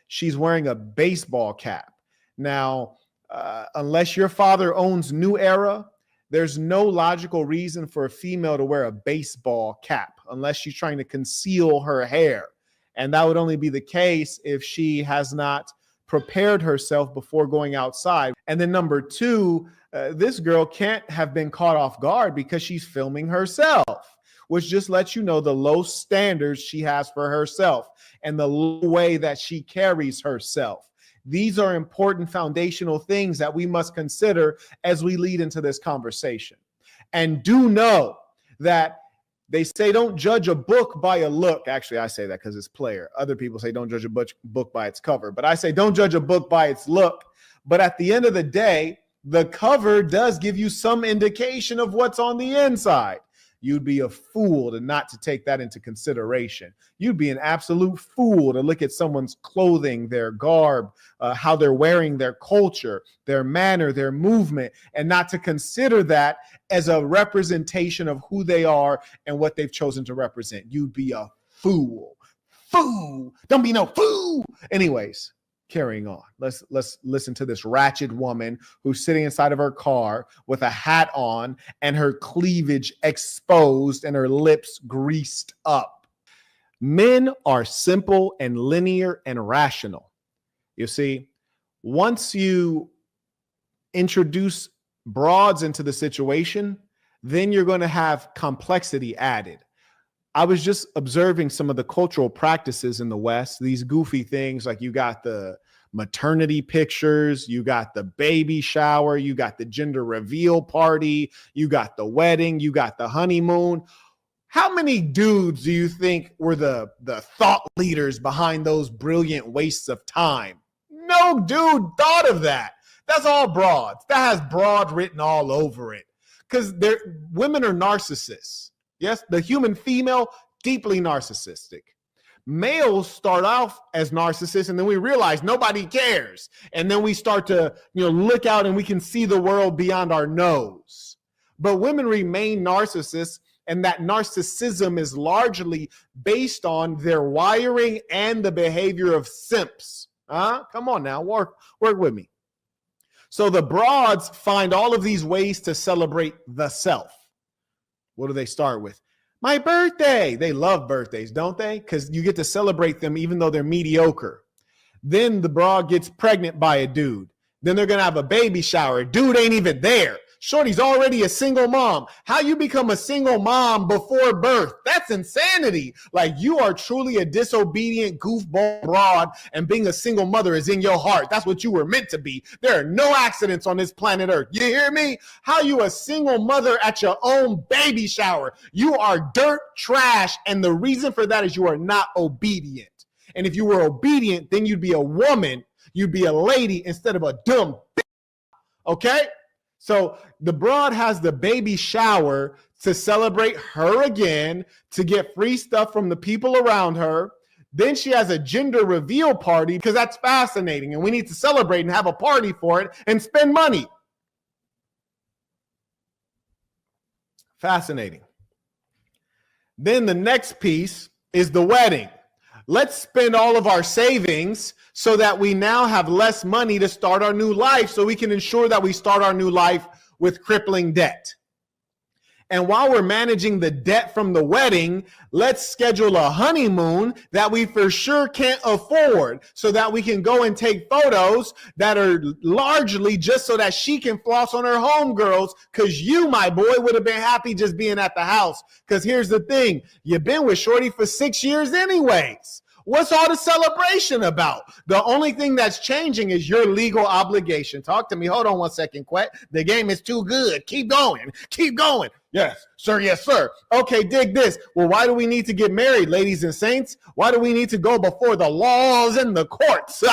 she's wearing a baseball cap. Now, unless your father owns New Era, there's no logical reason for a female to wear a baseball cap unless she's trying to conceal her hair. And that would only be the case if she has not prepared herself before going outside. And then number two, this girl can't have been caught off guard because she's filming herself, which just lets you know the low standards she has for herself and the low way that she carries herself. These are important foundational things that we must consider as we lead into this conversation. And do know that they say don't judge a book by a look. Actually, I say that because it's player. Other people say don't judge a book by its cover. But I say don't judge a book by its look. But at the end of the day, the cover does give you some indication of what's on the inside. You'd be a fool to not to take that into consideration. You'd be an absolute fool to look at someone's clothing, their garb, how they're wearing, their culture, their manner, their movement, and not to consider that as a representation of who they are and what they've chosen to represent. You'd be a fool. Fool. Don't be no fool. Anyways, carrying on. Let's listen to this ratchet woman who's sitting inside of her car with a hat on and her cleavage exposed and her lips greased up. Men are simple and linear and rational. You see, once you introduce broads into the situation, then you're going to have complexity added. I was just observing some of the cultural practices in the West, these goofy things like you got the maternity pictures, you got the baby shower, you got the gender reveal party, you got the wedding, you got the honeymoon. How many dudes do you think were the thought leaders behind those brilliant wastes of time? No dude thought of that. That's all broads. That has broad written all over it because women are narcissists. Yes, the human female, deeply narcissistic. Males start off as narcissists, and then we realize nobody cares. And then we start to, look out and we can see the world beyond our nose. But women remain narcissists, and that narcissism is largely based on their wiring and the behavior of simps. Come on now, work with me. So the broads find all of these ways to celebrate the self. What do they start with? My birthday. They love birthdays, don't they? Because you get to celebrate them even though they're mediocre. Then the broad gets pregnant by a dude. Then they're going to have a baby shower. Dude ain't even there. Shorty's already a single mom. How you become a single mom before birth? That's insanity. Like you are truly a disobedient goofball broad, and being a single mother is in your heart. That's what you were meant to be. There are no accidents on this planet Earth. You hear me? How you a single mother at your own baby shower? You are dirt trash, and the reason for that is you are not obedient. And if you were obedient, then you'd be a woman. You'd be a lady instead of a dumb bitch. Okay? So the broad has the baby shower to celebrate her again, to get free stuff from the people around her. Then she has a gender reveal party because that's fascinating and we need to celebrate and have a party for it and spend money. Fascinating. Then the next piece is the wedding. Let's spend all of our savings so that we now have less money to start our new life so we can ensure that we start our new life with crippling debt. And while we're managing the debt from the wedding, let's schedule a honeymoon that we for sure can't afford so that we can go and take photos that are largely just so that she can floss on her homegirls because you, my boy, would have been happy just being at the house. Because here's the thing, you've been with Shorty for 6 years anyways. What's all the celebration about? The only thing that's changing is your legal obligation. Talk to me. Hold on one second, Quet. The game is too good. Keep going. Keep going. Yes, sir. Yes, sir. Okay, dig this. Well, why do we need to get married, ladies and saints? Why do we need to go before the laws and the courts?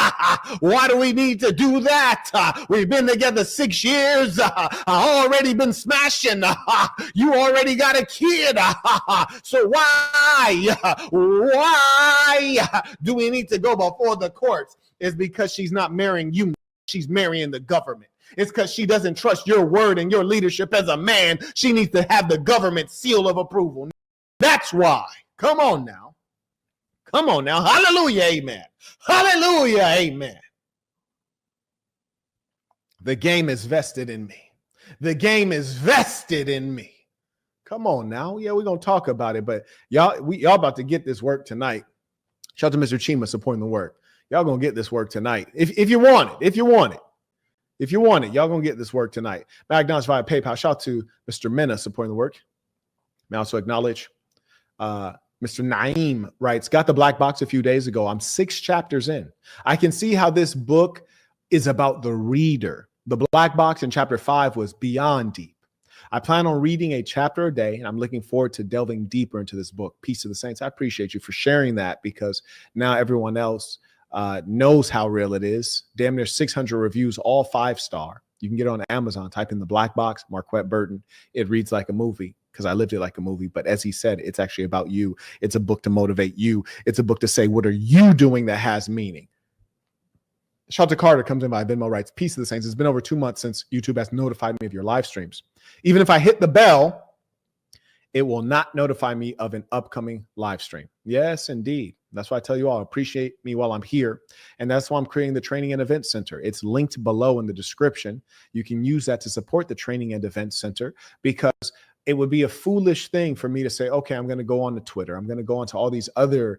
Why do we need to do that? We've been together 6 years. I already been smashing. You already got a kid. So why do we need to go before the courts? It's because she's not marrying you. She's marrying the government. It's because she doesn't trust your word and your leadership as a man. She needs to have the government seal of approval. That's why. Come on now. Come on now. Hallelujah. Amen. Hallelujah. Amen. The game is vested in me. The game is vested in me. Come on now. Yeah, we're going to talk about it, but y'all about to get this work tonight. Shout out to Mr. Chima supporting the work. Y'all going to get this work tonight. If you want it, if you want it, y'all going to get this work tonight. McDonald's via PayPal. Shout out to Mr. Mena supporting the work. May also acknowledge Mr. Naeem writes, got the black box a few days ago. I'm 6 chapters in. I can see how this book is about the reader. The black box in chapter 5 was beyond deep. I plan on reading a chapter a day, and I'm looking forward to delving deeper into this book. Peace to the saints. I appreciate you for sharing that, because now everyone else knows how real it is. Damn near 600 reviews, all 5-star. You can get it on Amazon. Type in the black box, Marquett Burton. It reads like a movie, because I lived it like a movie. But as he said, it's actually about you. It's a book to motivate you. It's a book to say, what are you doing that has meaning? Shout out to Carter, comes in by Venmo, writes, peace to the saints. It's been over 2 months since YouTube has notified me of your live streams. Even if I hit the bell, it will not notify me of an upcoming live stream. Yes, indeed. That's why I tell you all, appreciate me while I'm here. And that's why I'm creating the Training and Event Center. It's linked below in the description. You can use that to support the Training and Event Center, because it would be a foolish thing for me to say, okay, I'm going to go on to Twitter. I'm going to go on to all these other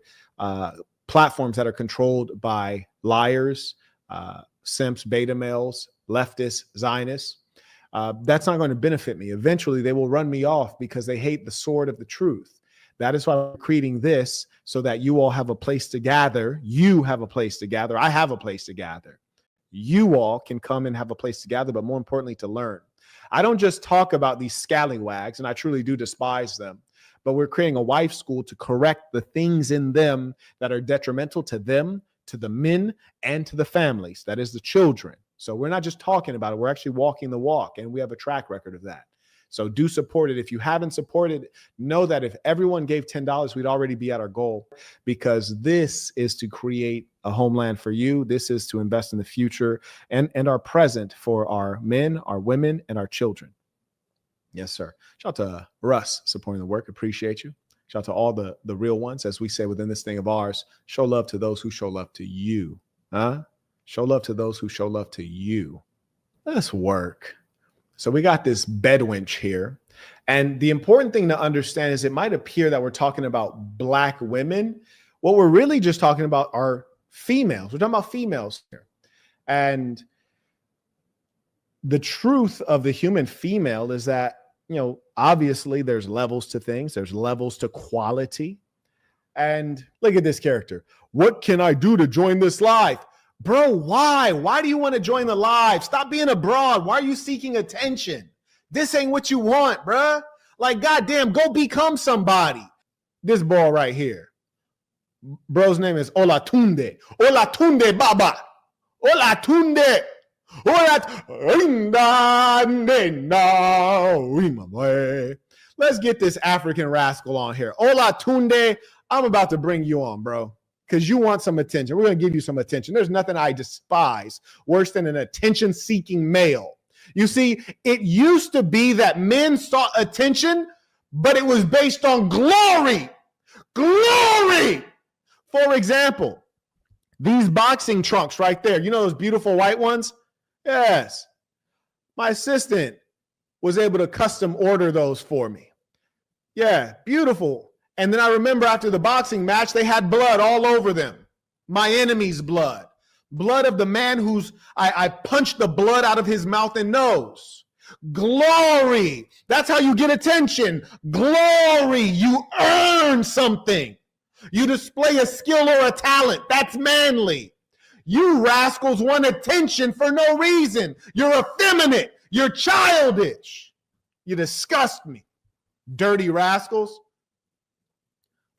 platforms that are controlled by liars, simps, beta males, leftists, Zionists. That's not going to benefit me. Eventually, they will run me off because they hate the sword of the truth. That is why I'm creating this, so that you all have a place to gather. You have a place to gather. I have a place to gather. You all can come and have a place to gather, but more importantly, to learn. I don't just talk about these scallywags, and I truly do despise them, but we're creating a wife school to correct the things in them that are detrimental to them, to the men, and to the families. That is the children. So we're not just talking about it. We're actually walking the walk, and we have a track record of that. So do support it. If you haven't supported, know that if everyone gave $10, we'd already be at our goal, because this is to create a homeland for you. This is to invest in the future and our present for our men, our women, and our children. Yes, sir. Shout out to Russ supporting the work. Appreciate you. Shout out to all the real ones, as we say within this thing of ours. Show love to those who show love to you. Show love to those who show love to you. Let's work. So we got this bedwench here. And the important thing to understand is it might appear that we're talking about black women. What we're really just talking about are females. We're talking about females here. And the truth of the human female is that, obviously there's levels to things. There's levels to quality. And look at this character. What can I do to join this live? Bro, why? Why do you want to join the live? Stop being a broad. Why are you seeking attention? This ain't what you want, bruh. Like, goddamn, go become somebody. This ball right here. Bro's name is Olatunde. Olatunde Baba. Olatunde. Let's get this African rascal on here. Olatunde, I'm about to bring you on, bro, because you want some attention. We're going to give you some attention. There's nothing I despise worse than an attention-seeking male. You see, it used to be that men sought attention, but it was based on glory. Glory! For example, these boxing trunks right there, you know those beautiful white ones? Yes. My assistant was able to custom order those for me. Yeah, beautiful. And then I remember after the boxing match, they had blood all over them. My enemy's blood. Blood of the man who's, I punched the blood out of his mouth and nose. Glory. That's how you get attention. Glory. You earn something. You display a skill or a talent. That's manly. You rascals want attention for no reason. You're effeminate. You're childish. You disgust me. Dirty rascals.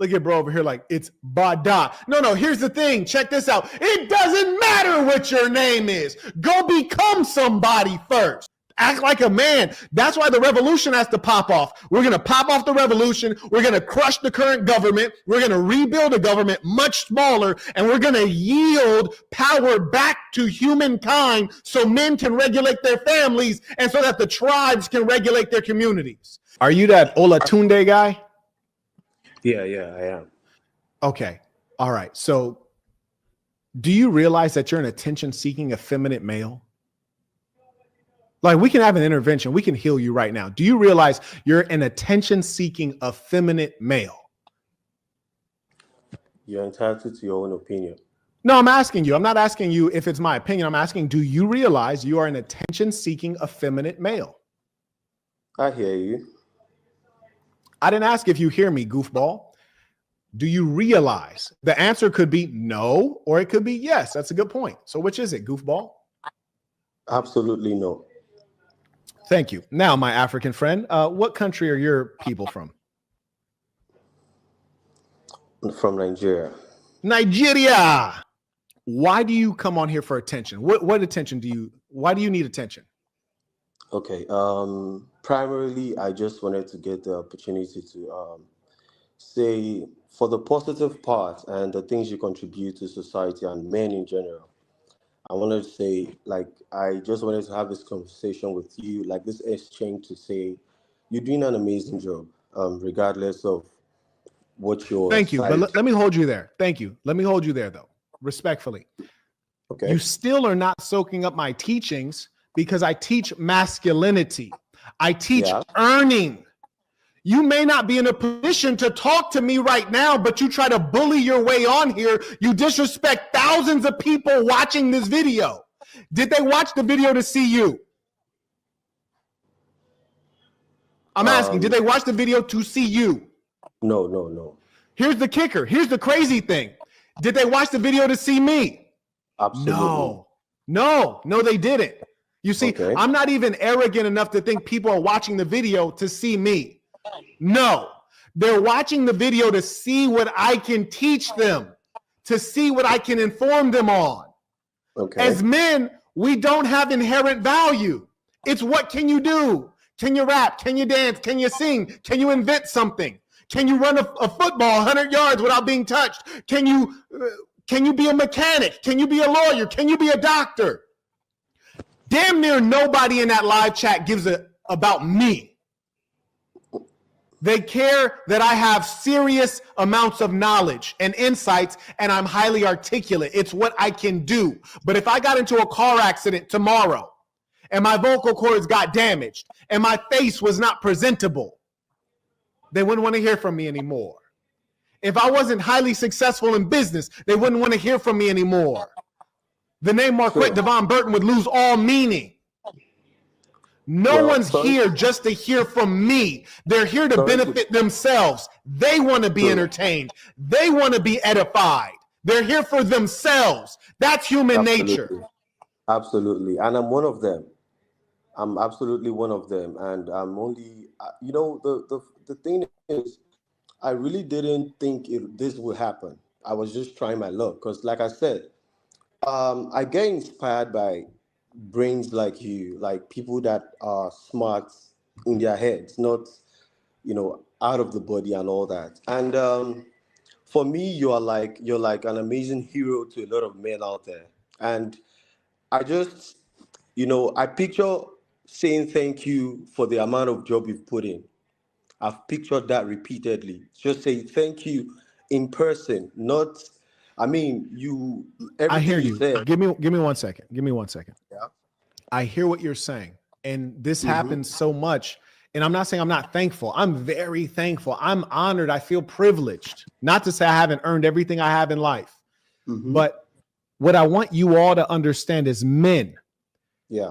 Look at bro over here like it's Bada. No, here's the thing. Check this out. It doesn't matter what your name is. Go become somebody first. Act like a man. That's why the revolution has to pop off. We're going to pop off the revolution. We're going to crush the current government. We're going to rebuild a government much smaller, and we're going to yield power back to humankind so men can regulate their families and so that the tribes can regulate their communities. Are you that Olatunde guy? Yeah, I am. Okay. All right. So do you realize that you're an attention-seeking, effeminate male? Like, we can have an intervention. We can heal you right now. Do you realize you're an attention-seeking, effeminate male? You're entitled to your own opinion. No, I'm asking you. I'm not asking you if it's my opinion. I'm asking, do you realize you are an attention-seeking, effeminate male? I hear you. I didn't ask if you hear me, goofball. Do you realize? The answer could be no, or it could be yes. That's a good point. So which is it, goofball? Absolutely no. Thank you. Now, my African friend, what country are your people from? From Nigeria. Nigeria. Why do you come on here for attention? What attention why do you need attention? Okay. Primarily, I just wanted to get the opportunity to say, for the positive part and the things you contribute to society and men in general, I wanted to say, like, I just wanted to have this conversation with you, like this exchange, to say you're doing an amazing job, regardless of what your Thank you. But let me hold you there. Thank you. Let me hold you there, though, respectfully. Okay. You still are not soaking up my teachings, because I teach masculinity. I teach earning. You may not be in a position to talk to me right now, but you try to bully your way on here. You disrespect thousands of people watching this video. Did they watch the video to see you? I'm asking, did they watch the video to see you? No. Here's the kicker. Here's the crazy thing. Did they watch the video to see me? Absolutely. No, they didn't. You see, I'm not even arrogant enough to think people are watching the video to see me. No, they're watching the video to see what I can teach them, to see what I can inform them on. Okay. As men, we don't have inherent value. It's what can you do? Can you rap? Can you dance? Can you sing? Can you invent something? Can you run a football 100 yards without being touched? Can you be a mechanic? Can you be a lawyer? Can you be a doctor? Damn near nobody in that live chat gives about me. They care that I have serious amounts of knowledge and insights, and I'm highly articulate. It's what I can do. But if I got into a car accident tomorrow and my vocal cords got damaged and my face was not presentable, they wouldn't want to hear from me anymore. If I wasn't highly successful in business, they wouldn't want to hear from me anymore. The name Marquett Devon Burton would lose all meaning. No one's here just to hear from me. They're here to benefit themselves. They want to be entertained. They want to be edified. They're here for themselves. That's human nature. Absolutely. And I'm one of them. I'm absolutely one of them. And I'm only, the thing is, I really didn't think this would happen. I was just trying my luck. Because like I said, I get inspired by brains like you, like people that are smart in their heads, not, out of the body and all that. And for me, you're like an amazing hero to a lot of men out there. And I just, I picture saying thank you for the amount of job you've put in. I've pictured that repeatedly. Just say thank you in person, not. I mean, I hear you. Give me 1 second. Yeah. I hear what you're saying. And this happens so much. And I'm not saying I'm not thankful. I'm very thankful. I'm honored. I feel privileged. Not to say I haven't earned everything I have in life. But what I want you all to understand is, men,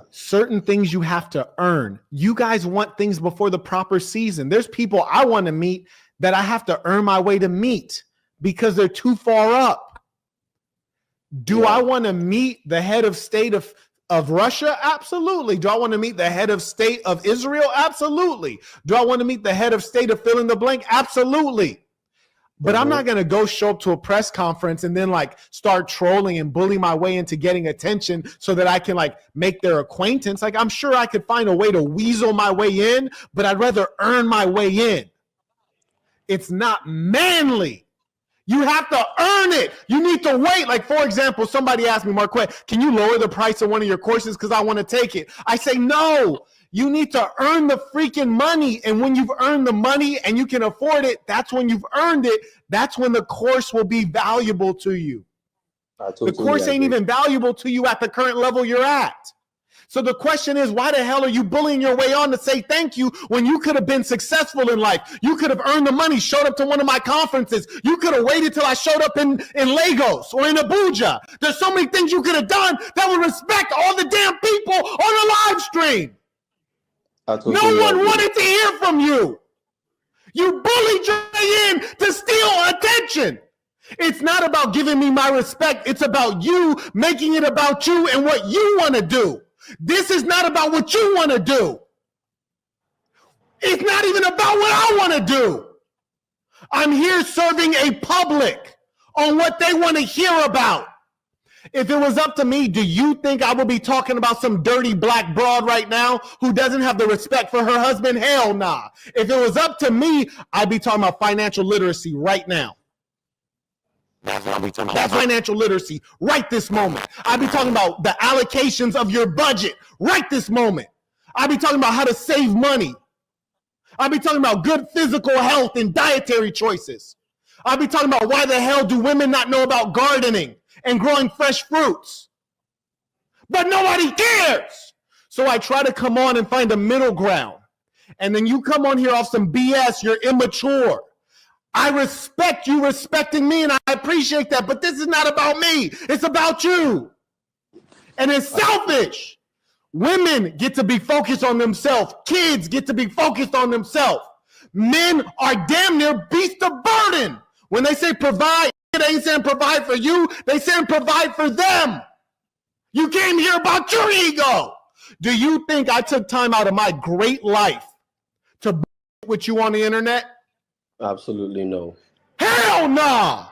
certain things you have to earn. You guys want things before the proper season. There's people I want to meet that I have to earn my way to meet because they're too far up. Do I want to meet the head of state of Russia? Absolutely. Do I want to meet the head of state of Israel? Absolutely. Do I want to meet the head of state of fill in the blank? Absolutely. But I'm not going to go show up to a press conference and then start trolling and bully my way into getting attention so that I can make their acquaintance. I'm sure I could find a way to weasel my way in, but I'd rather earn my way in. It's not manly. You have to earn it. You need to wait. For example, somebody asked me, Marquett, can you lower the price of one of your courses because I want to take it? I say, no, You need to earn the freaking money. And when you've earned the money and you can afford it, that's when you've earned it. That's when the course will be valuable to you. The course ain't even valuable to you at the current level you're at. So the question is, why the hell are you bullying your way on to say thank you when you could have been successful in life? You could have earned the money, showed up to one of my conferences. You could have waited till I showed up in Lagos or in Abuja. There's so many things you could have done that would respect all the damn people on the live stream. No one wanted to hear from you. You bullied your way in to steal attention. It's not about giving me my respect. It's about you making it about you and what you want to do. This is not about what you want to do. It's not even about what I want to do. I'm here serving a public on what they want to hear about. If it was up to me, do you think I would be talking about some dirty black broad right now who doesn't have the respect for her husband? Hell nah. If it was up to me, I'd be talking about financial literacy right now. That's financial literacy right this moment. I'd be talking about the allocations of your budget right this moment. I'd be talking about how to save money. I'd be talking about good physical health and dietary choices. I'd be talking about why the hell do women not know about gardening and growing fresh fruits? But nobody cares. So I try to come on and find a middle ground. And then you come on here off some BS, you're immature. I respect you respecting me, and I appreciate that, but this is not about me. It's about you. And it's selfish. Women get to be focused on themselves. Kids get to be focused on themselves. Men are damn near beasts of burden. When they say provide, they ain't saying provide for you. They saying provide for them. You came here about your ego. Do you think I took time out of my great life to with you on the internet? Absolutely no. Hell nah.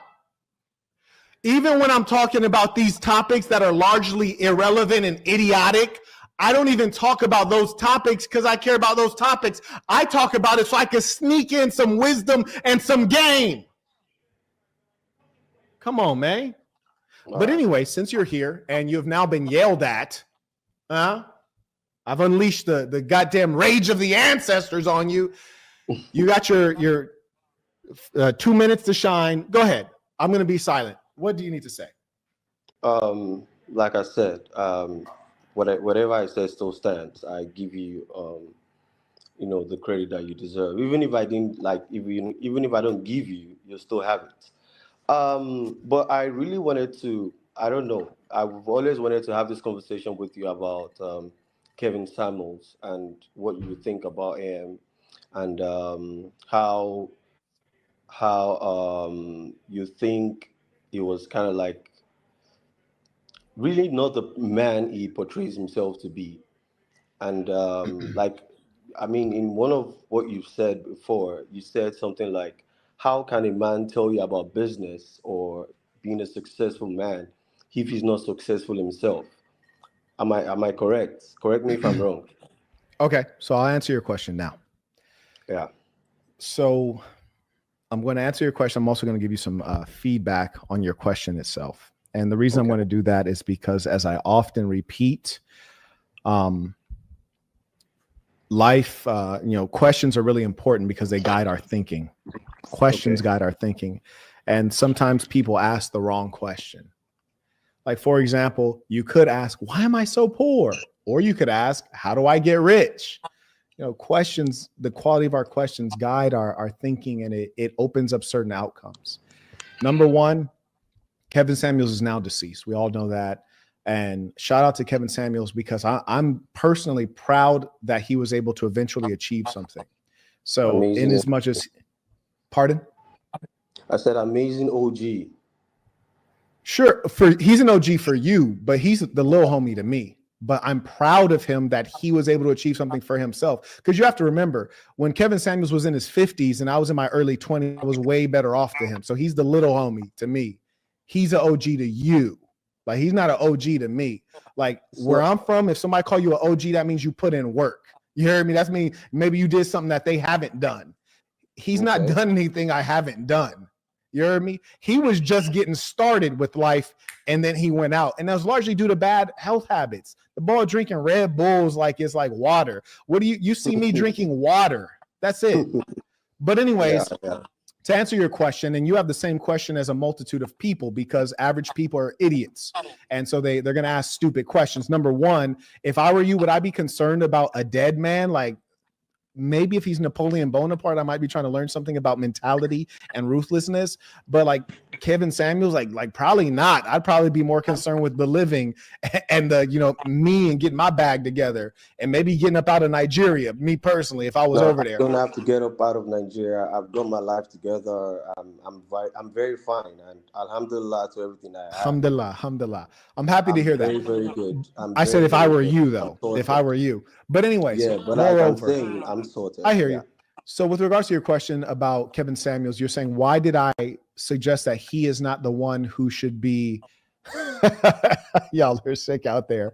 Even when I'm talking about these topics that are largely irrelevant and idiotic, I don't even talk about those topics because I care about those topics. I talk about it so I can sneak in some wisdom and some game. Come on, man. But anyway, since you're here and you've now been yelled at, I've unleashed the goddamn rage of the ancestors on you. You got your 2 minutes to shine. Go ahead. I'm going to be silent. What do you need to say? Like I said, whatever I said still stands. I give you, the credit that you deserve. Even if I didn't even if I don't give you, you still have it. But I really wanted to. I don't know. I've always wanted to have this conversation with you about Kevin Samuels and what you think about him, and how you think he was kind of like really not the man he portrays himself to be. And in one of what you've said before, you said something like, how can a man tell you about business or being a successful man if he's not successful himself? Am I correct? Correct me if I'm wrong. Okay, so I'll answer your question now. Yeah. So I'm going to answer your question. I'm also going to give you some feedback on your question itself. And the reason I'm going to do that is because, as I often repeat, life, questions are really important because they guide our thinking. Questions guide our thinking. And sometimes people ask the wrong question. Like, for example, you could ask, why am I so poor? Or you could ask, how do I get rich? Questions, the quality of our questions guide our thinking, and it opens up certain outcomes. Number one, Kevin Samuels is now deceased. We all know that. And shout out to Kevin Samuels, because I'm personally proud that he was able to eventually achieve something. So amazing. In as much as, pardon? I said amazing OG. Sure, he's an OG for you, but he's the little homie to me. But I'm proud of him that he was able to achieve something for himself. Because you have to remember, when Kevin Samuels was in his 50s and I was in my early 20s, I was way better off to him. So he's the little homie to me. He's an OG to you. Like, he's not an OG to me. Like, where I'm from, if somebody call you an OG, that means you put in work. You hear me? That's me. Maybe you did something that they haven't done. He's not done anything I haven't done. You heard me? He was just getting started with life, and then he went out. And that was largely due to bad health habits. The boy drinking Red Bulls like it's like water. What do you see me drinking water? That's it. But anyways, to answer your question, and you have the same question as a multitude of people because average people are idiots. And so they're going to ask stupid questions. Number one, if I were you, would I be concerned about a dead man? Like, maybe if he's Napoleon Bonaparte, I might be trying to learn something about mentality and ruthlessness. But like Kevin Samuels, like probably not. I'd probably be more concerned with the living and the, me and getting my bag together and maybe getting up out of Nigeria. Me personally, if I was over there. I don't have to get up out of Nigeria. I've got my life together. I'm very fine, and alhamdulillah to everything I have. Alhamdulillah. I'm happy to hear that. Very good. I said if I were you, though. If I were you. But anyways, yeah, but I'm saying I'm sorted. I hear you. So with regards to your question about Kevin Samuels, you're saying, why did I suggest that he is not the one who should be, y'all are sick out there.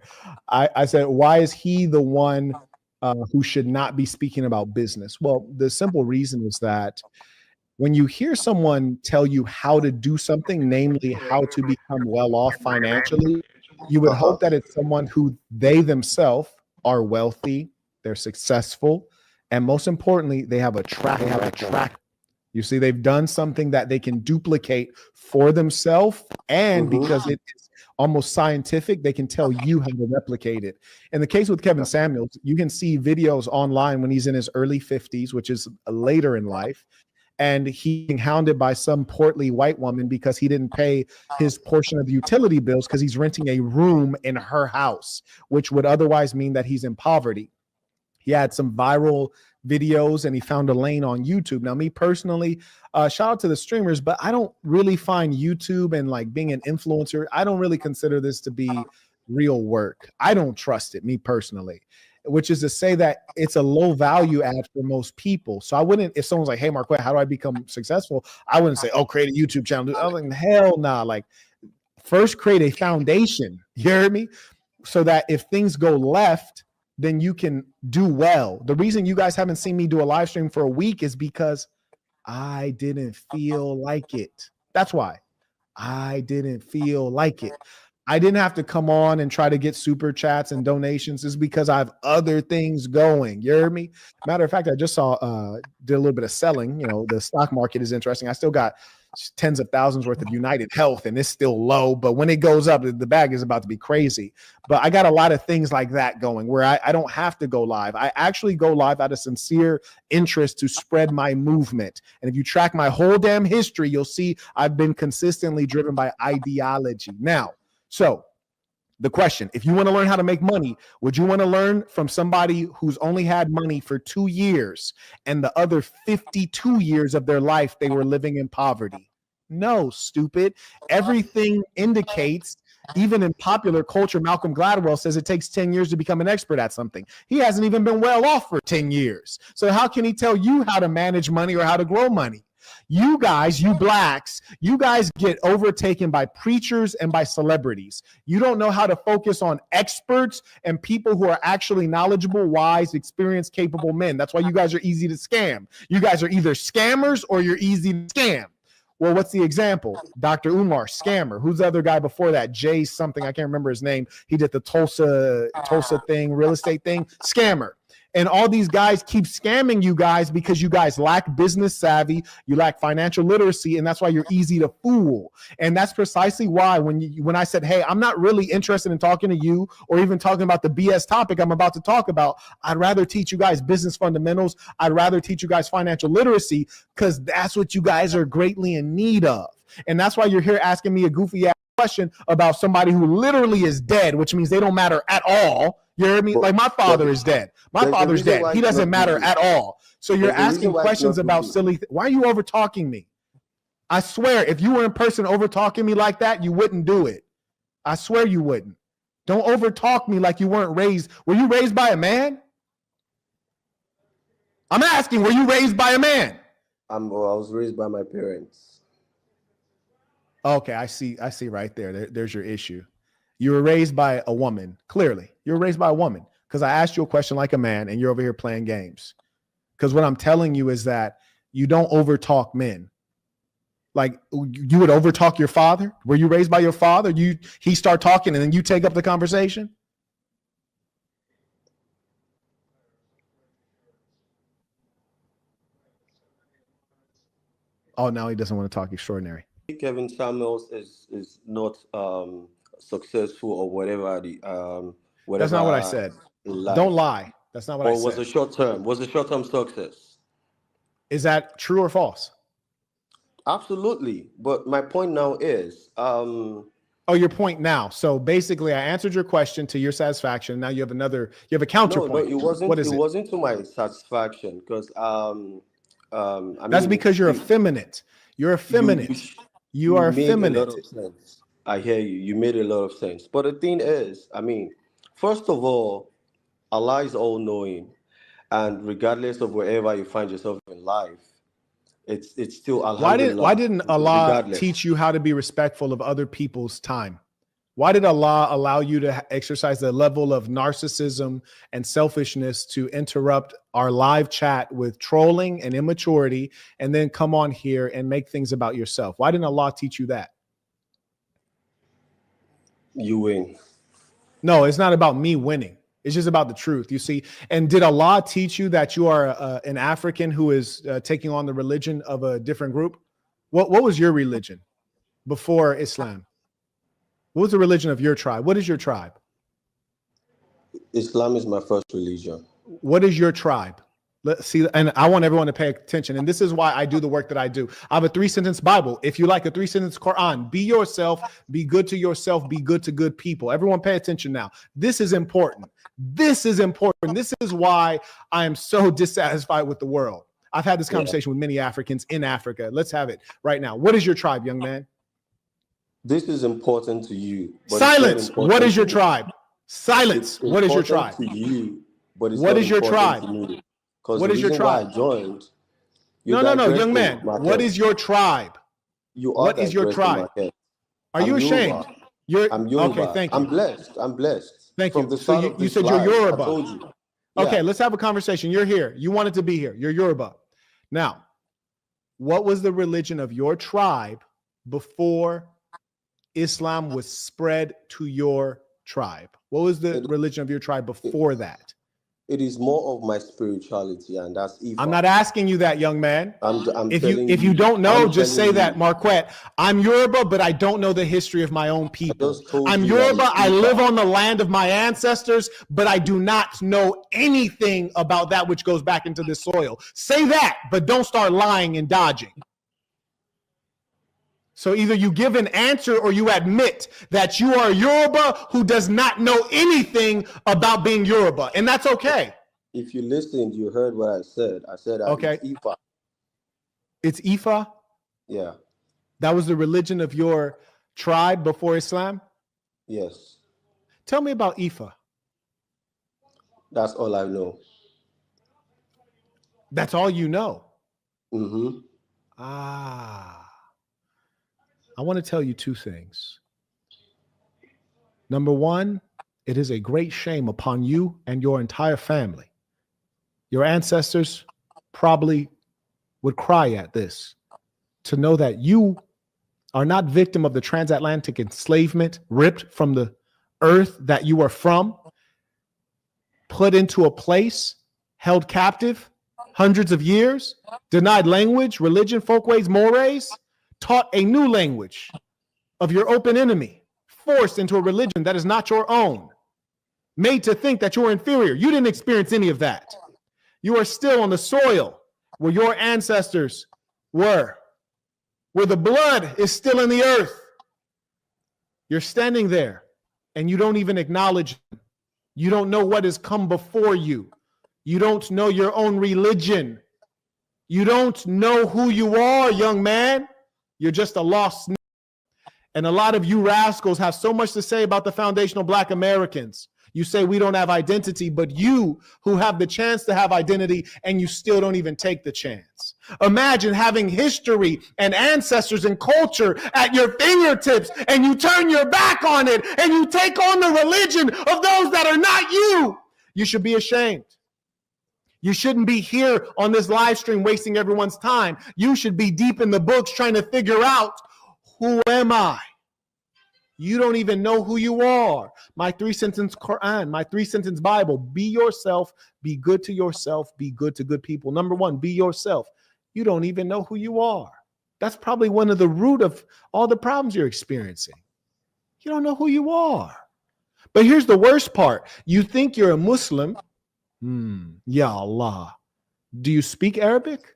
I said, why is he the one who should not be speaking about business? Well, the simple reason is that when you hear someone tell you how to do something, namely how to become well off financially, you would hope that it's someone who they themselves are wealthy, they're successful, and most importantly, they have a track. You see, they've done something that they can duplicate for themselves, and because it is almost scientific, they can tell you how to replicate it. In the case with Kevin Samuels, you can see videos online when he's in his early 50s, which is later in life, and he's being hounded by some portly white woman because he didn't pay his portion of the utility bills because he's renting a room in her house, which would otherwise mean that he's in poverty. He had some viral videos and he found a lane on YouTube. Now, me personally, shout out to the streamers, but I don't really find YouTube and like being an influencer, I don't really consider this to be real work. I don't trust it, me personally, which is to say that it's a low value add for most people. So I wouldn't, if someone's like, hey, Marquett, how do I become successful? I wouldn't say, oh, create a YouTube channel. I was like, hell nah. Like, first create a foundation. You hear me? So that if things go left, then you can do well. The reason you guys haven't seen me do a live stream for a week is because I didn't feel like it. That's why. I didn't feel like it. I didn't have to come on and try to get super chats and donations. It's because I have other things going. You hear me? Matter of fact, I just saw, did a little bit of selling. The stock market is interesting. I still got tens of thousands worth of United Health and it's still low, but when it goes up, the bag is about to be crazy. But I got a lot of things like that going where I don't have to go live. I actually go live out of sincere interest to spread my movement. And if you track my whole damn history, you'll see I've been consistently driven by ideology. Now, so the question, if you want to learn how to make money, would you want to learn from somebody who's only had money for 2 years and the other 52 years of their life they were living in poverty? No, stupid. Everything indicates, even in popular culture, Malcolm Gladwell says it takes 10 years to become an expert at something. He hasn't even been well off for 10 years. So how can he tell you how to manage money or how to grow money? You guys, you blacks, you guys get overtaken by preachers and by celebrities. You don't know how to focus on experts and people who are actually knowledgeable, wise, experienced, capable men. That's why you guys are easy to scam. You guys are either scammers or you're easy to scam. Well, what's the example? Dr. Umar, scammer. Who's the other guy before that? Jay something. I can't remember his name. He did the Tulsa thing, real estate thing. Scammer. And all these guys keep scamming you guys because you guys lack business savvy, you lack financial literacy, and that's why you're easy to fool. And that's precisely why when I said, hey, I'm not really interested in talking to you or even talking about the BS topic I'm about to talk about, I'd rather teach you guys business fundamentals. I'd rather teach you guys financial literacy because that's what you guys are greatly in need of. And that's why you're here asking me a goofy ass question about somebody who literally is dead, which means they don't matter at all. You hear me? Like my father is dead. My father's dead. He doesn't matter at all. So you're asking questions about silly. Why are you over talking me? I swear, if you were in person over talking me like that, you wouldn't do it. I swear you wouldn't. Don't over talk me like you weren't raised. Were you raised by a man? I'm asking, were you raised by a man? I was raised by my parents. Okay, I see right there. There's your issue. You were raised by a woman. Clearly, you were raised by a woman because I asked you a question like a man and you're over here playing games. Because what I'm telling you is that you don't overtalk men. Like you would overtalk your father? Were you raised by your father? He start talking and then you take up the conversation? Oh, now he doesn't want to talk. Extraordinary. Kevin Samuels is not successful or whatever That's not what I said. Don't lie. That's not what I said. Or was a short-term success? Is that true or false? Absolutely. But my point now is your point now. So basically I answered your question to your satisfaction. Now you have a counterpoint. No, it wasn't to my satisfaction because that's because you're effeminate. You're effeminate. You are effeminate. A lot of sense. I hear you. You made a lot of sense. But the thing is, first of all, Allah is all-knowing, and regardless of wherever you find yourself in life, it's still Alhamdulillah. Why didn't Allah teach you how to be respectful of other people's time? Why did Allah allow you to exercise the level of narcissism and selfishness to interrupt our live chat with trolling and immaturity and then come on here and make things about yourself? Why didn't Allah teach you that? You win. No, it's not about me winning. It's just about the truth, you see. And did Allah teach you that you are an African who is taking on the religion of a different group? What was your religion before Islam? What was the religion of your tribe? What is your tribe? Islam is my first religion. What is your tribe? Let's see. And I want everyone to pay attention. And this is why I do the work that I do. I have a 3-sentence Bible. If you like a 3-sentence Quran, be yourself, be good to yourself, be good to good people. Everyone pay attention now. This is important. This is important. This is why I am so dissatisfied with the world. I've had this conversation with many Africans in Africa. Let's have it right now. What is your tribe, young man? This is important to you. Silence. What is your tribe? Silence. What is your tribe? To you, but what is your tribe? What is your tribe? I joined. No, young man. What is your tribe? What is your tribe? Are you ashamed? I'm Yoruba. Okay, thank you. I'm blessed. Thank you. So you said you're Yoruba. Okay, let's have a conversation. You're here. You wanted to be here. You're Yoruba. Now, what was the religion of your tribe before Islam was spread to your tribe? What was the religion of your tribe before that? It is more of my spirituality, and that's Ifa. I'm not asking you that, young man. If you don't know, just say that, Marquett. I'm Yoruba, but I don't know the history of my own people. I'm Yoruba. I live on the land of my ancestors, but I do not know anything about that which goes back into the soil. Say that, but don't start lying and dodging. So either you give an answer or you admit that you are Yoruba who does not know anything about being Yoruba. And that's okay. If you listened, you heard what I said. I said, okay. It's Ifa. It's Ifa? Yeah. That was the religion of your tribe before Islam? Yes. Tell me about Ifa. That's all I know. That's all you know? Mm-hmm. I want to tell you two things. Number one, it is a great shame upon you and your entire family. Your ancestors probably would cry at this, to know that you are not victim of the transatlantic enslavement, ripped from the earth that you are from, put into a place, held captive hundreds of years, denied language, religion, folkways, mores, taught a new language of your open enemy, forced into a religion that is not your own, made to think that you're inferior. You didn't experience any of that. You are still on the soil where your ancestors were, where the blood is still in the earth. You're standing there and you don't even acknowledge them. You don't know what has come before you. You don't know your own religion. You don't know who you are, young man. You're just a lost snake. And a lot of you rascals have so much to say about the foundational Black Americans. You say we don't have identity, but you who have the chance to have identity and you still don't even take the chance. Imagine having history and ancestors and culture at your fingertips and you turn your back on it and you take on the religion of those that are not you. You should be ashamed. You shouldn't be here on this live stream wasting everyone's time. You should be deep in the books trying to figure out, who am I? You don't even know who you are. My 3-sentence Quran, my 3-sentence Bible. Be yourself. Be good to yourself. Be good to good people. Number one, be yourself. You don't even know who you are. That's probably one of the root of all the problems you're experiencing. You don't know who you are. But here's the worst part. You think you're a Muslim. Ya Allah. Do you speak Arabic?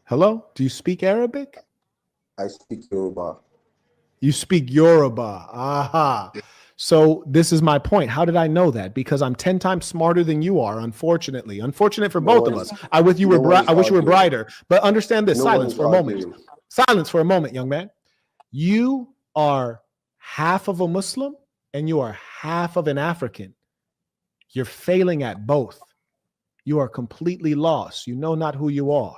Hello? Do you speak Arabic? I speak Yoruba. You speak Yoruba. Aha. So this is my point. How did I know that? Because I'm 10 times smarter than you are, unfortunately. Unfortunate for both of us. I wish you were brighter. But understand this. Silence for a moment. Silence for a moment, young man. You are half of a Muslim and you are half of an African. You're failing at both. You are completely lost. You know not who you are.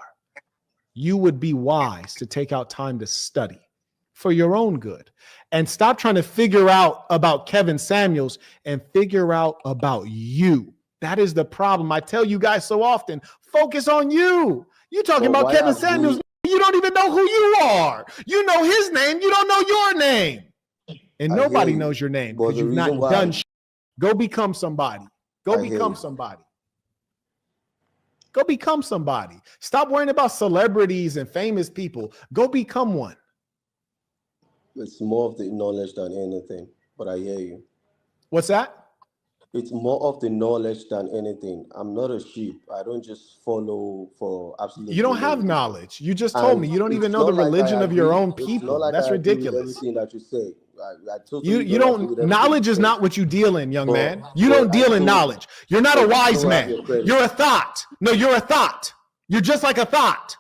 You would be wise to take out time to study for your own good and stop trying to figure out about Kevin Samuels and figure out about you. That is the problem. I tell you guys so often, focus on you. You talking about Kevin Samuels. You don't even know who you are. You know his name. You don't know your name. And nobody knows your name because you've not done shit. Go become somebody. Go become somebody. Go become somebody. Stop worrying about celebrities and famous people. Go become one. It's more of the knowledge than anything, but I hear you. What's that? It's more of the knowledge than anything. I'm not a sheep. I don't just follow for absolutely. You don't have knowledge. You just told me you don't even know the religion of your own people. That's ridiculous. Everything that you say. I totally you don't. Knowledge is not what you deal in, young man. You don't deal in knowledge. You're not a wise man. You're a thought. No, you're a thought. You're just like a thought.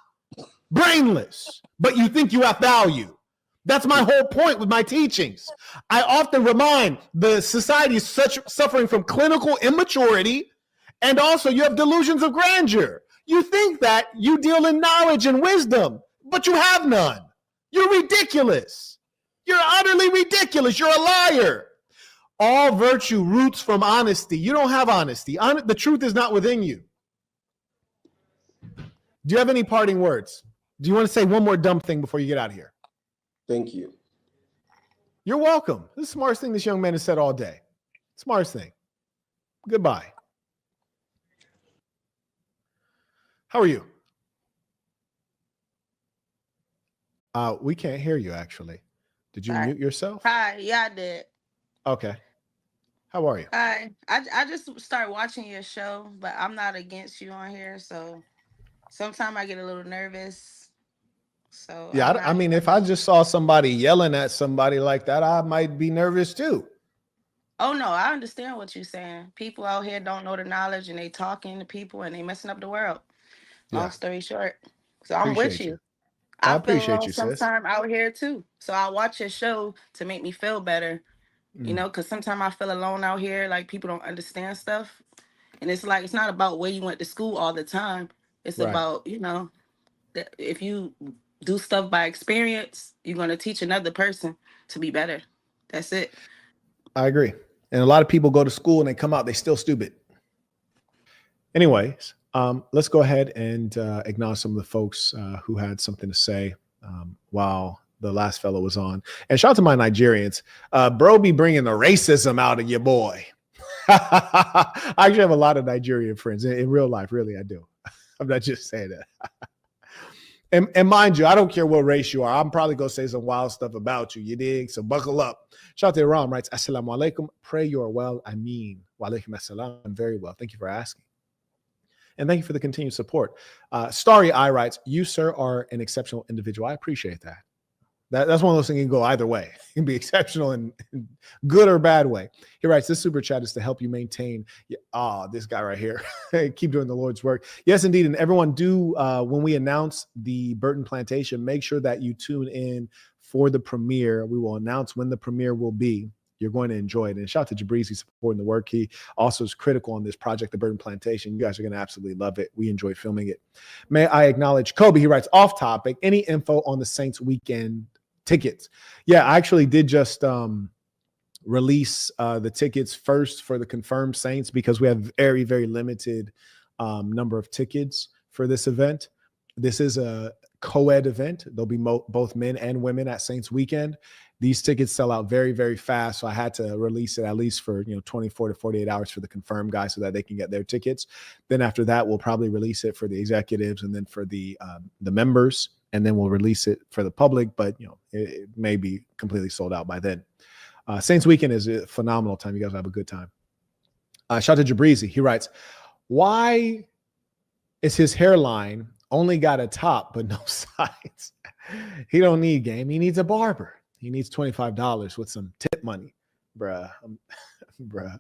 Brainless, but you think you have value. That's my whole point with my teachings. I often remind the society is suffering from clinical immaturity, and also you have delusions of grandeur. You think that you deal in knowledge and wisdom, but you have none. You're ridiculous. You're utterly ridiculous. You're a liar. All virtue roots from honesty. You don't have honesty. The truth is not within you. Do you have any parting words? Do you want to say one more dumb thing before you get out of here? Thank you. You're welcome. This is the smartest thing this young man has said all day. Smartest thing. Goodbye. How are you? We can't hear you, actually. Did you mute yourself? Hi. Yeah, I did. Okay. How are you? Hi. I just started watching your show, but I'm not against you on here, so sometimes I get a little nervous. So yeah, I mean, if I just saw somebody yelling at somebody like that, I might be nervous too. Oh no, I understand what you're saying. People out here don't know the knowledge, and they talking to people, and they messing up the world. Long story short, so I'm with you. I appreciate you, sis. Sometimes out here too, so I watch your show to make me feel better. You know, because sometimes I feel alone out here, like people don't understand stuff, and it's like it's not about where you went to school all the time. It's about that if you do stuff by experience, you're going to teach another person to be better. That's it. I agree. And a lot of people go to school and they come out, they still stupid. Anyways, let's go ahead and acknowledge some of the folks who had something to say while the last fellow was on. And shout out to my Nigerians. Bro be bringing the racism out of your boy. I actually have a lot of Nigerian friends in real life. Really, I do. I'm not just saying that. And mind you, I don't care what race you are. I'm probably going to say some wild stuff about you. You dig? So buckle up. Shout out to Iran writes, Assalamu alaikum. Pray you are well. I mean, wa alaikum assalam. I'm very well. Thank you for asking. And thank you for the continued support. Starry Eye writes, you, sir, are an exceptional individual. I appreciate that. That's one of those things you can go either way. You can be exceptional in good or bad way. He writes, this super chat is to help you maintain. This guy right here. Keep doing the Lord's work. Yes, indeed. And everyone do, when we announce the Burton Plantation, make sure that you tune in for the premiere. We will announce when the premiere will be. You're going to enjoy it. And shout out to Jabrizi supporting the work. He also is critical on this project, the Burton Plantation. You guys are going to absolutely love it. We enjoy filming it. May I acknowledge Kobe? He writes, off topic, any info on the Saints weekend tickets? Yeah, I actually did just release the tickets first for the confirmed Saints because we have very, very limited number of tickets for this event. This is a co-ed event. There'll be both men and women at Saints Weekend. These tickets sell out very, very fast. So I had to release it at least for 24 to 48 hours for the confirmed guys so that they can get their tickets. Then after that, we'll probably release it for the executives and then for the members, and then we'll release it for the public. But it may be completely sold out by then. Saints Weekend is a phenomenal time. You guys have a good time. Shout out to Jabrizi. He writes, why is his hairline only got a top but no sides? He don't need game. He needs a barber. He needs $25 with some tip money, bruh. Bruh.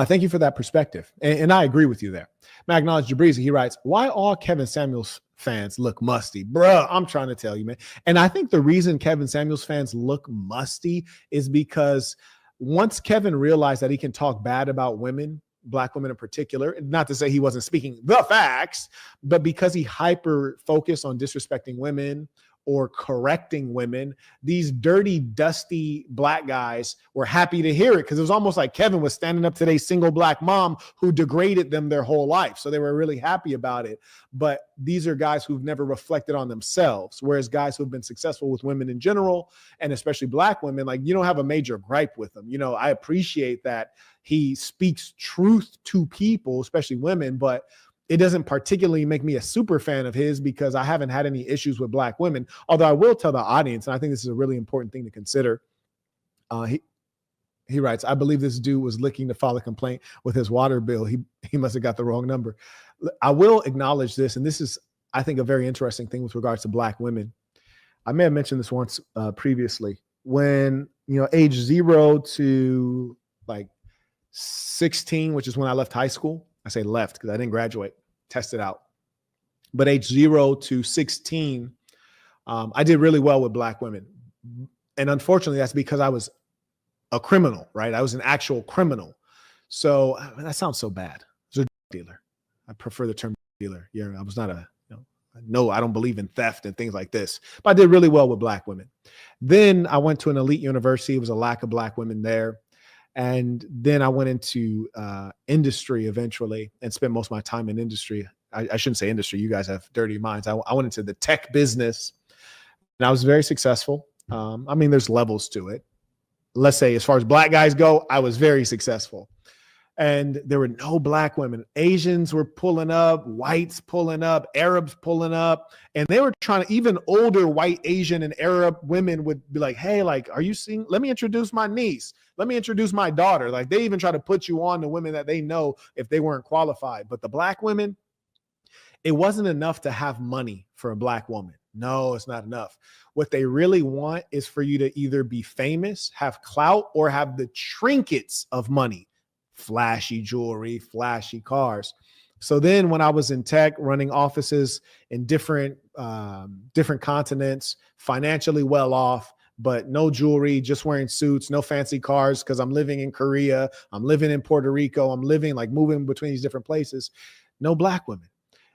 Thank you for that perspective. And I agree with you there. I acknowledge Jabrizi. He writes, why all Kevin Samuels fans look musty? Bruh, I'm trying to tell you, man. And I think the reason Kevin Samuels fans look musty is because once Kevin realized that he can talk bad about women, Black women in particular, not to say he wasn't speaking the facts, but because he hyper focused on disrespecting women or correcting women, these dirty, dusty Black guys were happy to hear it because it was almost like Kevin was standing up to a single Black mom who degraded them their whole life. So they were really happy about it. But these are guys who've never reflected on themselves, whereas guys who've been successful with women in general, and especially Black women, like, you don't have a major gripe with them. I appreciate that he speaks truth to people, especially women, but it doesn't particularly make me a super fan of his because I haven't had any issues with Black women. Although I will tell the audience, and I think this is a really important thing to consider. He writes, I believe this dude was looking to file a complaint with his water bill. He must have got the wrong number. I will acknowledge this, and this is, I think, a very interesting thing with regards to Black women. I may have mentioned this once previously. When, age 0 to like 16, which is when I left high school. I say left because I didn't graduate, tested out. But age 0 to 16, I did really well with Black women. And unfortunately, that's because I was a criminal, right? I was an actual criminal. So that sounds so bad. I was a drug dealer. I prefer the term dealer. I was not no, I don't believe in theft and things like this. But I did really well with Black women. Then I went to an elite university. It was a lack of Black women there. And then I went into industry eventually and spent most of my time in industry. I shouldn't say industry. You guys have dirty minds. I went into the tech business and I was very successful. There's levels to it. Let's say as far as Black guys go, I was very successful. And there were no Black women. Asians were pulling up, whites pulling up, Arabs pulling up. And they were trying to, even older white, Asian, and Arab women would be like, hey, like, are you seeing? Let me introduce my niece. Let me introduce my daughter. Like, they even try to put you on to women that they know if they weren't qualified. But the Black women, it wasn't enough to have money for a Black woman. No, it's not enough. What they really want is for you to either be famous, have clout, or have the trinkets of money. Flashy jewelry, flashy cars. So then when I was in tech, running offices in different continents, financially well off, but no jewelry, just wearing suits, no fancy cars because I'm living in Korea, I'm living in Puerto Rico, I'm living like moving between these different places. No Black women.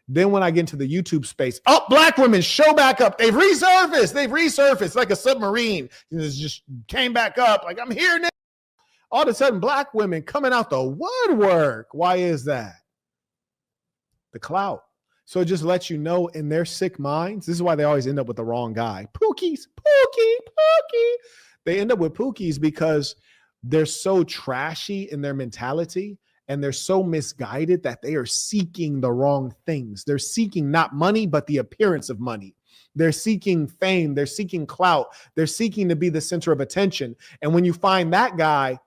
Then when I get into the YouTube space, Black women show back up. They've resurfaced like a submarine. It just came back up like, I'm here now. All of a sudden, Black women coming out the woodwork. Why is that? The clout. So it just lets you know in their sick minds, this is why they always end up with the wrong guy. Pookies. They end up with Pookies because they're so trashy in their mentality and they're so misguided that they are seeking the wrong things. They're seeking not money, but the appearance of money. They're seeking fame. They're seeking clout. They're seeking to be the center of attention. And when you find that guy,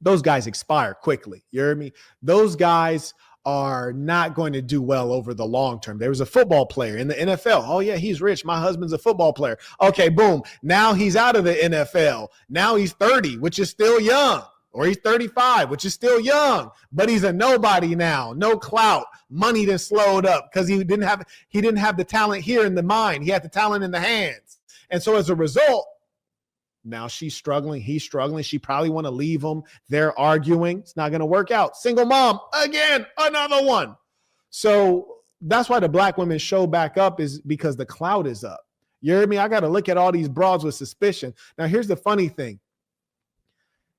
those guys expire quickly. You hear me? Those guys are not going to do well over the long term. There was a football player in the NFL. Oh, yeah, he's rich. My husband's a football player. Okay, boom. Now he's out of the NFL. Now he's 30, which is still young. Or he's 35, which is still young. But he's a nobody now. No clout. Money done slowed up because he didn't have the talent here in the mind. He had the talent in the hands. And so as a result, now she's struggling. He's struggling. She probably want to leave him. They're arguing. It's not going to work out. Single mom, again, another one. So that's why the Black women show back up is because the clout is up. You hear me? I got to look at all these broads with suspicion. Now, here's the funny thing.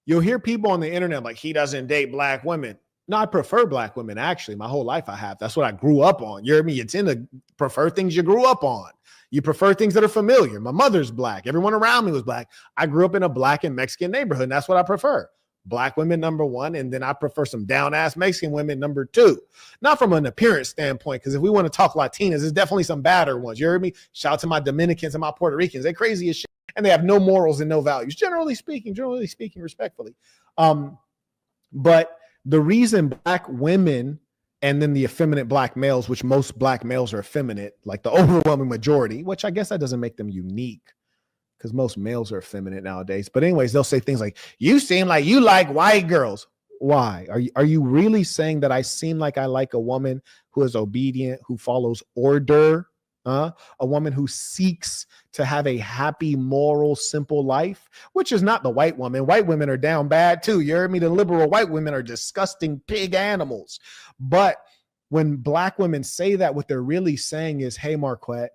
You'll hear people on the internet like, he doesn't date black women. No, I prefer black women, actually. My whole life I have. That's what I grew up on. You hear me? You tend to prefer things you grew up on. You prefer things that are familiar. My mother's black. Everyone around me was black. I grew up in a black and Mexican neighborhood, and that's what I prefer. Black women, number one, and then I prefer some down-ass Mexican women, number two. Not from an appearance standpoint, because if we want to talk Latinas, there's definitely some badder ones. You heard me? Shout out to my Dominicans and my Puerto Ricans. They're crazy as shit, and they have no morals and no values, generally speaking, respectfully. But the reason black women and then the effeminate black males, which most black males are effeminate, like the overwhelming majority, which I guess that doesn't make them unique, because most males are effeminate nowadays. But anyways, they'll say things like, you seem like you like white girls. Why? Are you really saying that I seem like I like a woman who is obedient, who follows order? A woman who seeks to have a happy, moral, simple life, which is not the white woman. White women are down bad too. You heard me? The liberal white women are disgusting pig animals. But when black women say that, what they're really saying is, hey, Marquett,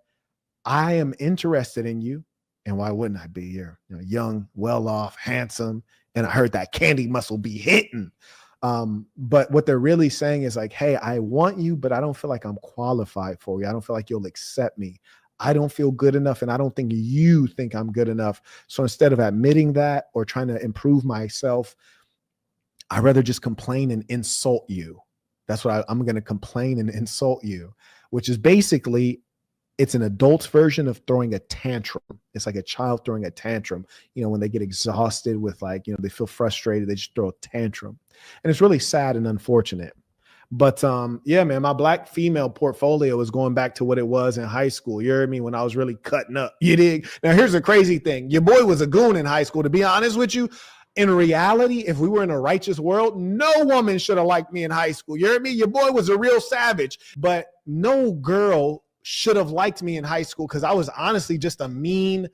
I am interested in you. And why wouldn't I be? You're young, well-off, handsome, and I heard that candy muscle be hitting. But what they're really saying is like, hey, I want you, but I don't feel like I'm qualified for you. I don't feel like you'll accept me. I don't feel good enough, and I don't think you think I'm good enough. So instead of admitting that or trying to improve myself, I'd rather just complain and insult you. That's what I'm going to complain and insult you, which is basically, it's an adult's version of throwing a tantrum. It's like a child throwing a tantrum. When they get exhausted with they feel frustrated, they just throw a tantrum. And it's really sad and unfortunate. But yeah, man, my black female portfolio is going back to what it was in high school. You heard me? When I was really cutting up. You dig? Now, here's the crazy thing. Your boy was a goon in high school. To be honest with you, in reality, if we were in a righteous world, no woman should have liked me in high school. You heard me? Your boy was a real savage. But no girl should have liked me in high school, because I was honestly just a mean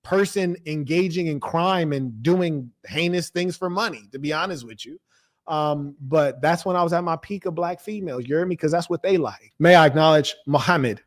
person engaging in crime and doing heinous things for money, to be honest with you. But that's when I was at my peak of black females. You heard me? Because that's what they like. May I acknowledge Muhammad,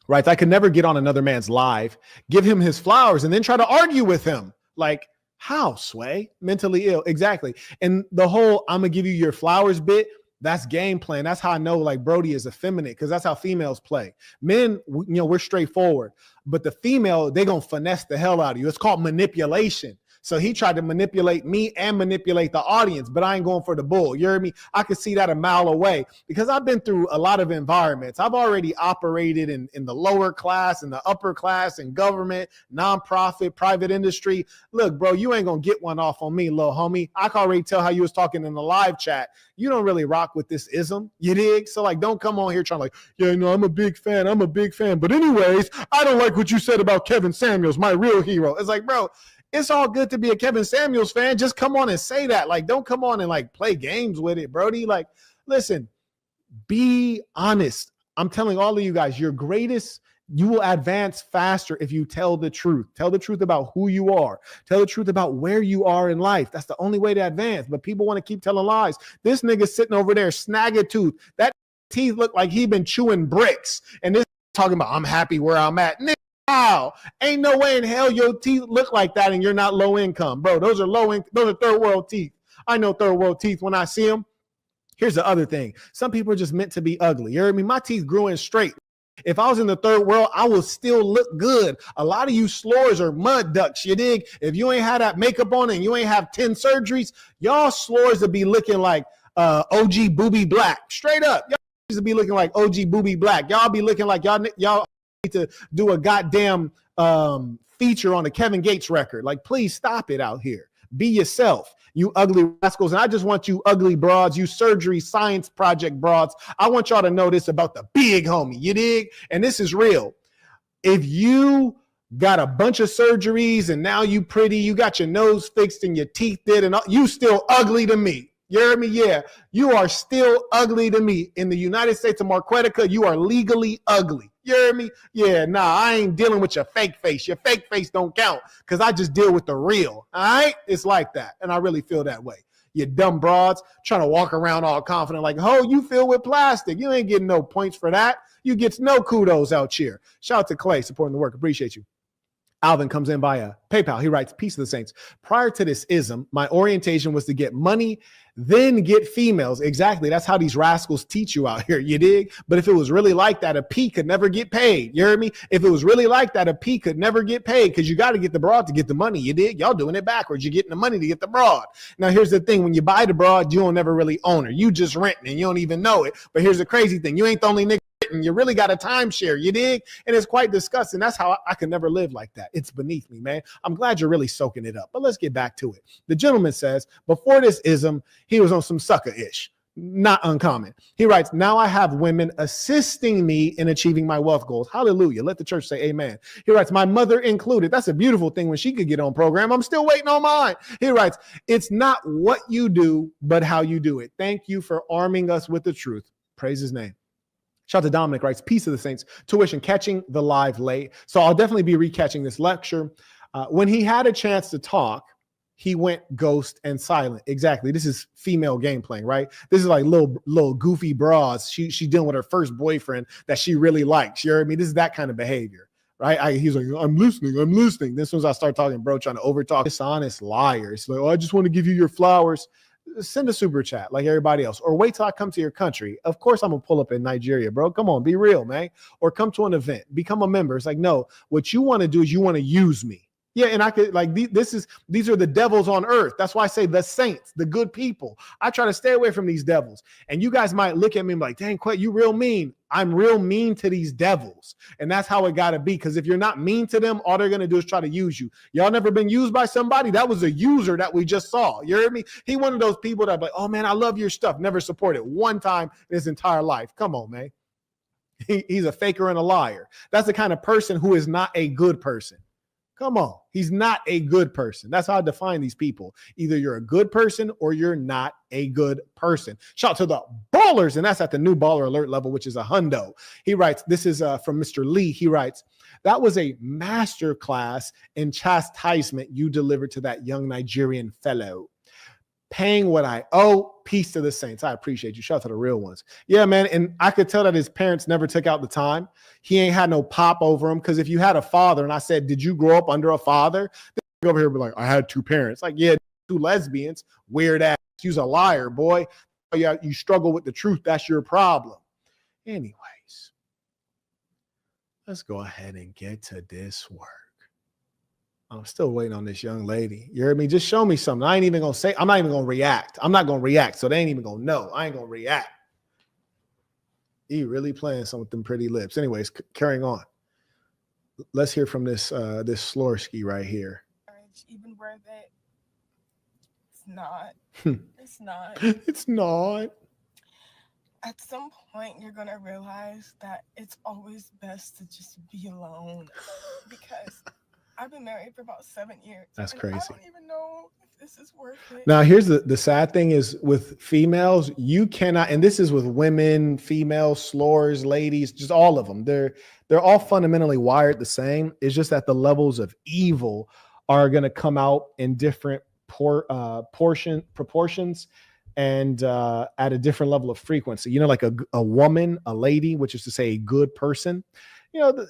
right? I could never get on another man's live, give him his flowers, and then try to argue with him. Like, how, Sway? Mentally ill. Exactly. And the whole I'm going to give you your flowers bit, that's game plan. That's how I know like Brody is effeminate, because that's how females play. Men, we're straightforward, but the female, they're going to finesse the hell out of you. It's called manipulation. So he tried to manipulate me and manipulate the audience, but I ain't going for the bull. You heard me? I could see that a mile away, because I've been through a lot of environments. I've already operated in the lower class and the upper class, in government, nonprofit, private industry. Look, bro, you ain't going to get one off on me, little homie. I can already tell how you was talking in the live chat. You don't really rock with this ism. You dig? So like, don't come on here trying like, yeah, no, I'm a big fan. But anyways, I don't like what you said about Kevin Samuels, my real hero. It's like, bro, it's all good to be a Kevin Samuels fan. Just come on and say that. Like, don't come on and like play games with it, Brody. Like, listen, be honest. I'm telling all of you guys, your greatest, you will advance faster if you tell the truth. Tell the truth about who you are. Tell the truth about where you are in life. That's the only way to advance. But people want to keep telling lies. This nigga sitting over there, snag a tooth. That teeth look like he been chewing bricks. And this talking about, I'm happy where I'm at. Nigga, wow, ain't no way in hell your teeth look like that and you're not low income. Bro, those are those are third world teeth. I know third world teeth when I see them. Here's the other thing. Some people are just meant to be ugly. You heard me? My teeth grew in straight. If I was in the third world, I would still look good. A lot of you slores are mud ducks, you dig? If you ain't had that makeup on and you ain't have 10 surgeries, y'all slores would be looking like OG Booby Black. Straight up. Y'all used to be looking like OG Booby Black. Y'all be looking like y'all need to do a goddamn feature on the Kevin Gates record. Like, please stop it out here. Be yourself, you ugly rascals. And I just want you ugly broads, you surgery science project broads. I want y'all to know this about the big homie. You dig? And this is real. If you got a bunch of surgeries and now you pretty, you got your nose fixed and your teeth did, and you still ugly to me. You heard me? Yeah. You are still ugly to me. In the United States of Marquettica, you are legally ugly. You heard me? Yeah, nah, I ain't dealing with your fake face. Your fake face don't count, because I just deal with the real. All right? It's like that. And I really feel that way. You dumb broads trying to walk around all confident like, oh, you filled with plastic. You ain't getting no points for that. You get no kudos out here. Shout out to Clay supporting the work. Appreciate you. Alvin comes in via PayPal. He writes, peace of the saints. Prior to this ism, my orientation was to get money, then get females. Exactly. That's how these rascals teach you out here. You dig? But if it was really like that, a P could never get paid. You heard me? If it was really like that, a P could never get paid because you got to get the broad to get the money. You dig? Y'all doing it backwards. You're getting the money to get the broad. Now, here's the thing. When you buy the broad, you don't never really own her. You just renting and you don't even know it. But here's the crazy thing. You ain't the only nigga. You really got a timeshare, you dig? And it's quite disgusting. That's how I could never live like that. It's beneath me, man. I'm glad you're really soaking it up. But let's get back to it. The gentleman says, before this ism, he was on some sucker-ish. Not uncommon. He writes, now I have women assisting me in achieving my wealth goals. Hallelujah. Let the church say amen. He writes, my mother included. That's a beautiful thing when she could get on program. I'm still waiting on mine. He writes, it's not what you do, but how you do it. Thank you for arming us with the truth. Praise his name. Shout out to Dominic, writes, peace of the saints, tuition, catching the live late. So I'll definitely be recatching this lecture. When he had a chance to talk, he went ghost and silent. Exactly. This is female game playing, right? This is like little goofy bras. She dealing with her first boyfriend that she really likes. You heard me? This is that kind of behavior, right? He's like, I'm listening. Then as soon as I start talking, bro, trying to overtalk, dishonest liars. Like, oh, I just want to give you your flowers. Send a super chat like everybody else, or wait till I come to your country. Of course, I'm gonna pull up in Nigeria, bro. Come on, be real, man. Or come to an event, become a member. It's like, no, what you want to do is you want to use me. Yeah, and I could like these are the devils on earth. That's why I say the saints, the good people. I try to stay away from these devils. And you guys might look at me and be like, dang, Quet, you real mean. I'm real mean to these devils. And that's how it gotta be. Because if you're not mean to them, all they're gonna do is try to use you. Y'all never been used by somebody? That was a user that we just saw. You heard me? He one of those people that like, oh man, I love your stuff. Never supported one time in his entire life. Come on, man. He's a faker and a liar. That's the kind of person who is not a good person. Come on. He's not a good person. That's how I define these people. Either you're a good person or you're not a good person. Shout out to the ballers. And that's at the new baller alert level, which is a hundo. He writes, this is from Mr. Lee. He writes, that was a master class in chastisement you delivered to that young Nigerian fellow. Paying what I owe, peace to the saints. I appreciate you. Shout out to the real ones. Yeah, man. And I could tell that his parents never took out the time. He ain't had no pop over him. Because if you had a father, and I said, did you grow up under a father? They over here be like, I had two parents. Like, yeah, two lesbians. Weird ass. You's a liar, boy. Yeah, you struggle with the truth. That's your problem. Anyways, let's go ahead and get to this work. I'm still waiting on this young lady. You heard me? Just show me something. I ain't even going to say, I'm not even going to react. I'm not going to react. So they ain't even going to know. I ain't going to react. He really playing some with them pretty lips. Anyways, carrying on. Let's hear from this Slorsky right here. Even worth it. It's not. It's not. It's not. At some point, you're going to realize that it's always best to just be alone. Because I've been married for about 7 years. That's crazy. I don't even know if this is worth it. Now, here's the sad thing is with females, you cannot, and this is with women, females, slurs, ladies, just all of them. They're all fundamentally wired the same. It's just that the levels of evil are going to come out in different proportions and at a different level of frequency. You know, like a woman, a lady, which is to say a good person, you know,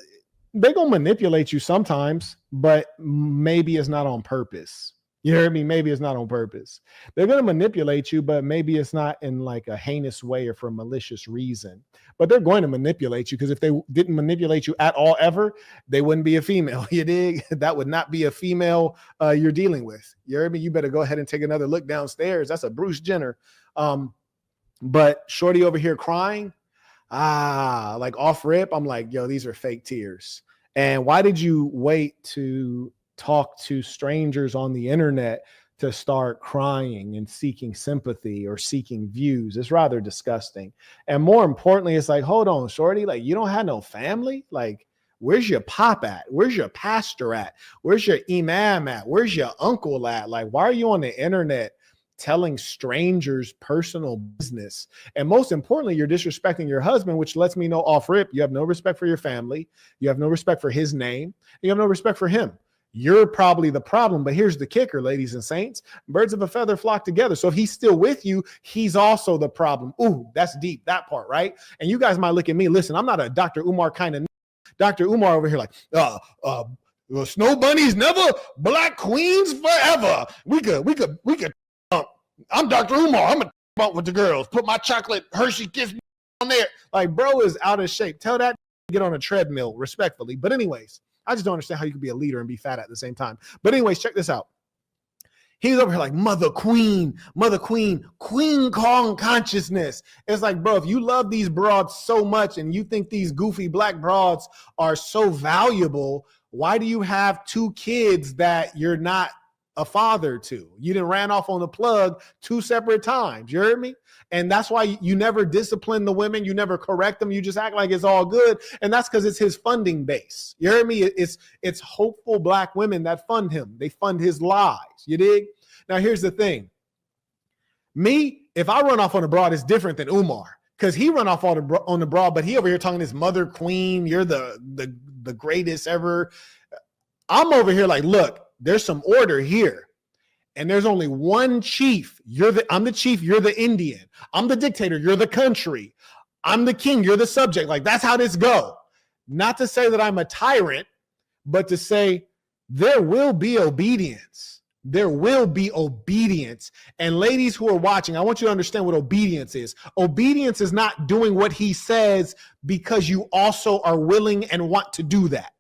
they're going to manipulate you sometimes, but maybe it's not on purpose. You heard me? Maybe it's not on purpose. They're going to manipulate you, but maybe it's not in like a heinous way or for a malicious reason. But they're going to manipulate you because if they didn't manipulate you at all ever, they wouldn't be a female. You dig? That would not be a female you're dealing with. You heard me? You better go ahead and take another look downstairs. That's a Bruce Jenner. But shorty over here crying. Like off rip, I'm like, yo, these are fake tears. And why did you wait to talk to strangers on the internet to start crying and seeking sympathy or seeking views? It's rather disgusting. And more importantly, it's like, hold on, shorty, like you don't have no family? Like, where's your pop at? Where's your pastor at? Where's your imam at? Where's your uncle at? Like, why are you on the internet telling strangers personal business? And most importantly, you're disrespecting your husband, which lets me know off rip, you have no respect for your family. You have no respect for his name. You have no respect for him. You're probably the problem, but here's the kicker, ladies and saints. Birds of a feather flock together. So if he's still with you, he's also the problem. Ooh, that's deep, that part, right? And you guys might look at me, listen, I'm not a Dr. Umar kind of Dr. Umar over here like, Well, snow bunnies never, black queens forever. We could. I'm Dr. Umar. I'm gonna bump with the girls. Put my chocolate Hershey Kiss on there. Like, bro is out of shape. Tell that to get on a treadmill, respectfully. But anyways, I just don't understand how you can be a leader and be fat at the same time. But anyways, check this out. He's over here like mother queen, Queen Kong consciousness. It's like, bro, if you love these broads so much and you think these goofy black broads are so valuable, why do you have 2 kids that you're not a father to? You done ran off on the plug 2 separate times. You heard me? And that's why you never discipline the women. You never correct them. You just act like it's all good. And that's because it's his funding base. You heard me? It's hopeful black women that fund him. They fund his lies. You dig? Now, here's the thing. Me, if I run off on a broad, it's different than Umar. Because he run off on the broad, but he over here talking this mother queen. You're the greatest ever. I'm over here like, look, there's some order here. And there's only one chief. I'm the chief, you're the Indian. I'm the dictator, you're the country. I'm the king, you're the subject. Like, that's how this go. Not to say that I'm a tyrant, but to say there will be obedience. There will be obedience. And ladies who are watching, I want you to understand what obedience is. Obedience is not doing what he says because you also are willing and want to do that.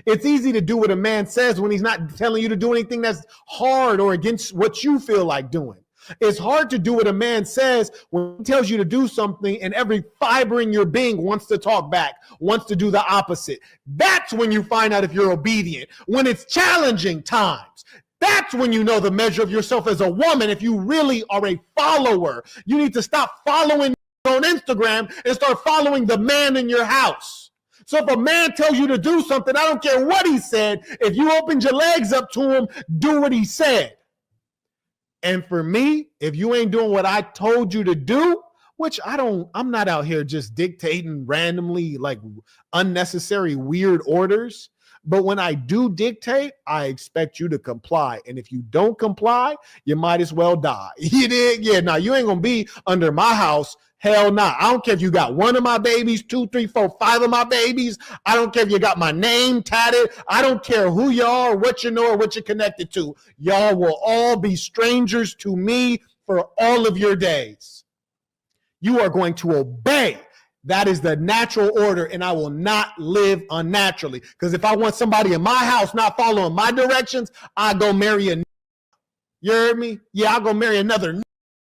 It's easy to do what a man says when he's not telling you to do anything that's hard or against what you feel like doing. It's hard to do what a man says when he tells you to do something and every fiber in your being wants to talk back, wants to do the opposite. That's when you find out if you're obedient. When it's challenging times, that's when you know the measure of yourself as a woman. If you really are a follower, you need to stop following on Instagram and start following the man in your house. So if a man tells you to do something, I don't care what he said. If you opened your legs up to him, do what he said. And for me, if you ain't doing what I told you to do, which I'm not out here just dictating randomly like unnecessary weird orders. But when I do dictate, I expect you to comply. And if you don't comply, you might as well die. You did? Yeah, no, you ain't going to be under my house. Hell nah. I don't care if you got 1 of my babies, 2, 3, 4, 5 of my babies. I don't care if you got my name tatted. I don't care who you are, what you know, or what you're connected to. Y'all will all be strangers to me for all of your days. You are going to obey. That is the natural order, and I will not live unnaturally. Because if I want somebody in my house not following my directions, I go marry a. You heard me? Yeah, I'll go marry another.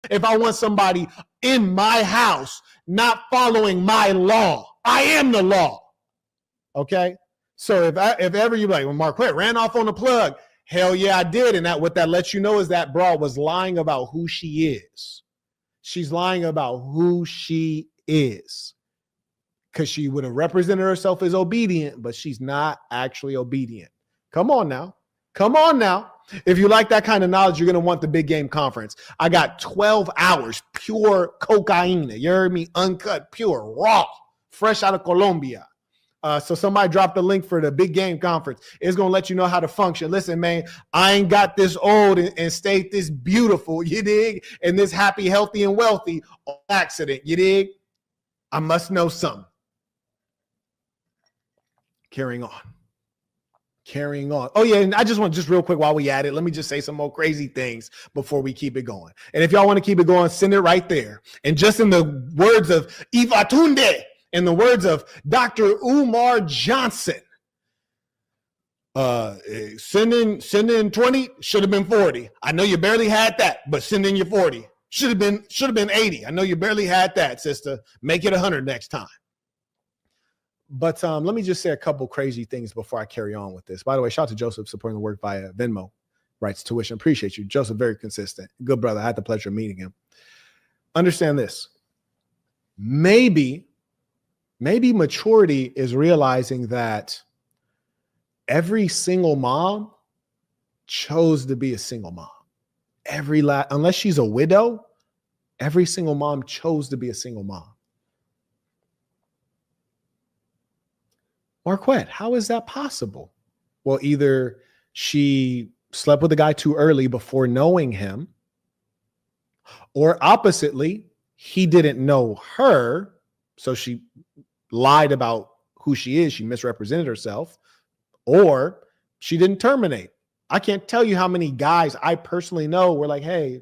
If I want somebody in my house not following my law, I am the law. Okay? So if ever you're like, well, Marquett ran off on the plug, hell yeah, I did. And what that lets you know is that broad was lying about who she is. She's lying about who she is. Because she would have represented herself as obedient, but she's not actually obedient. Come on now. Come on now. If you like that kind of knowledge, you're going to want the Big Game Conference. I got 12 hours, pure cocaine. You heard me? Uncut, pure, raw, fresh out of Colombia. So somebody dropped the link for the Big Game Conference. It's going to let you know how to function. Listen, man, I ain't got this old and stayed this beautiful, you dig? And this happy, healthy, and wealthy on accident, you dig? I must know something. Carrying on. Oh, yeah, and I just want real quick while we at it, let me just say some more crazy things before we keep it going. And if y'all want to keep it going, send it right there. And just in the words of Ivatunde, in the words of Dr. Umar Johnson, send in 20, should have been 40. I know you barely had that, but send in your 40. Should have been 80. I know you barely had that, sister. Make it 100 next time. But let me just say a couple crazy things before I carry on with this. By the way, shout out to Joseph supporting the work via Venmo. Writes tuition. Appreciate you. Joseph, very consistent. Good brother. I had the pleasure of meeting him. Understand this. Maybe maturity is realizing that every single mom chose to be a single mom. Unless she's a widow, every single mom chose to be a single mom. Marquett, how is that possible? Well, either she slept with a guy too early before knowing him, or oppositely, he didn't know her, so she lied about who she is. She misrepresented herself, or She didn't terminate. I can't tell you how many guys I personally know were like, hey,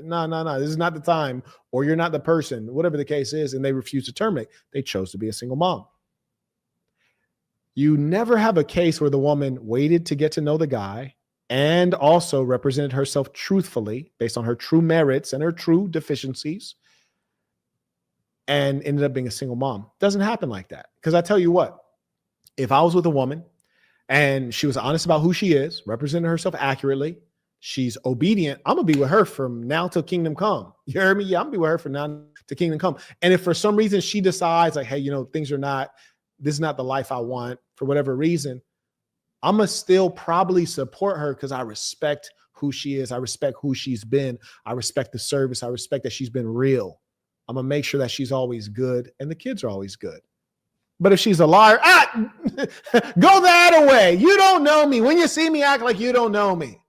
no, this is not the time, or you're not the person, whatever the case is, and they refuse to terminate. They chose to be a single mom. You never have a case where the woman waited to get to know the guy and also represented herself truthfully based on her true merits and her true deficiencies and ended up being a single mom. Doesn't happen like that. Because I tell you what, if I was with a woman and she was honest about who she is, represented herself accurately, she's obedient, I'm going to be with her from now till kingdom come. You heard me? Yeah, I'm going to be with her from now to kingdom come. And if for some reason she decides like, hey, things are not, this is not the life I want for whatever reason, I'm going to still probably support her because I respect who she is. I respect who she's been. I respect the service. I respect that she's been real. I'm going to make sure that she's always good and the kids are always good. But if she's a liar, go that away. You don't know me. When you see me, act like you don't know me.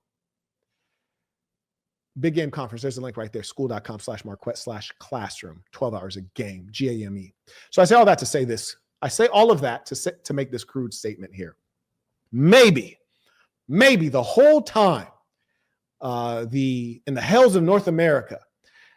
Big Game Conference. There's a link right there. School.com/Marquett/classroom. 12 hours a game. GAME. So I say all that to say this. I say all of that to make this crude statement here. Maybe the whole time in the hells of North America,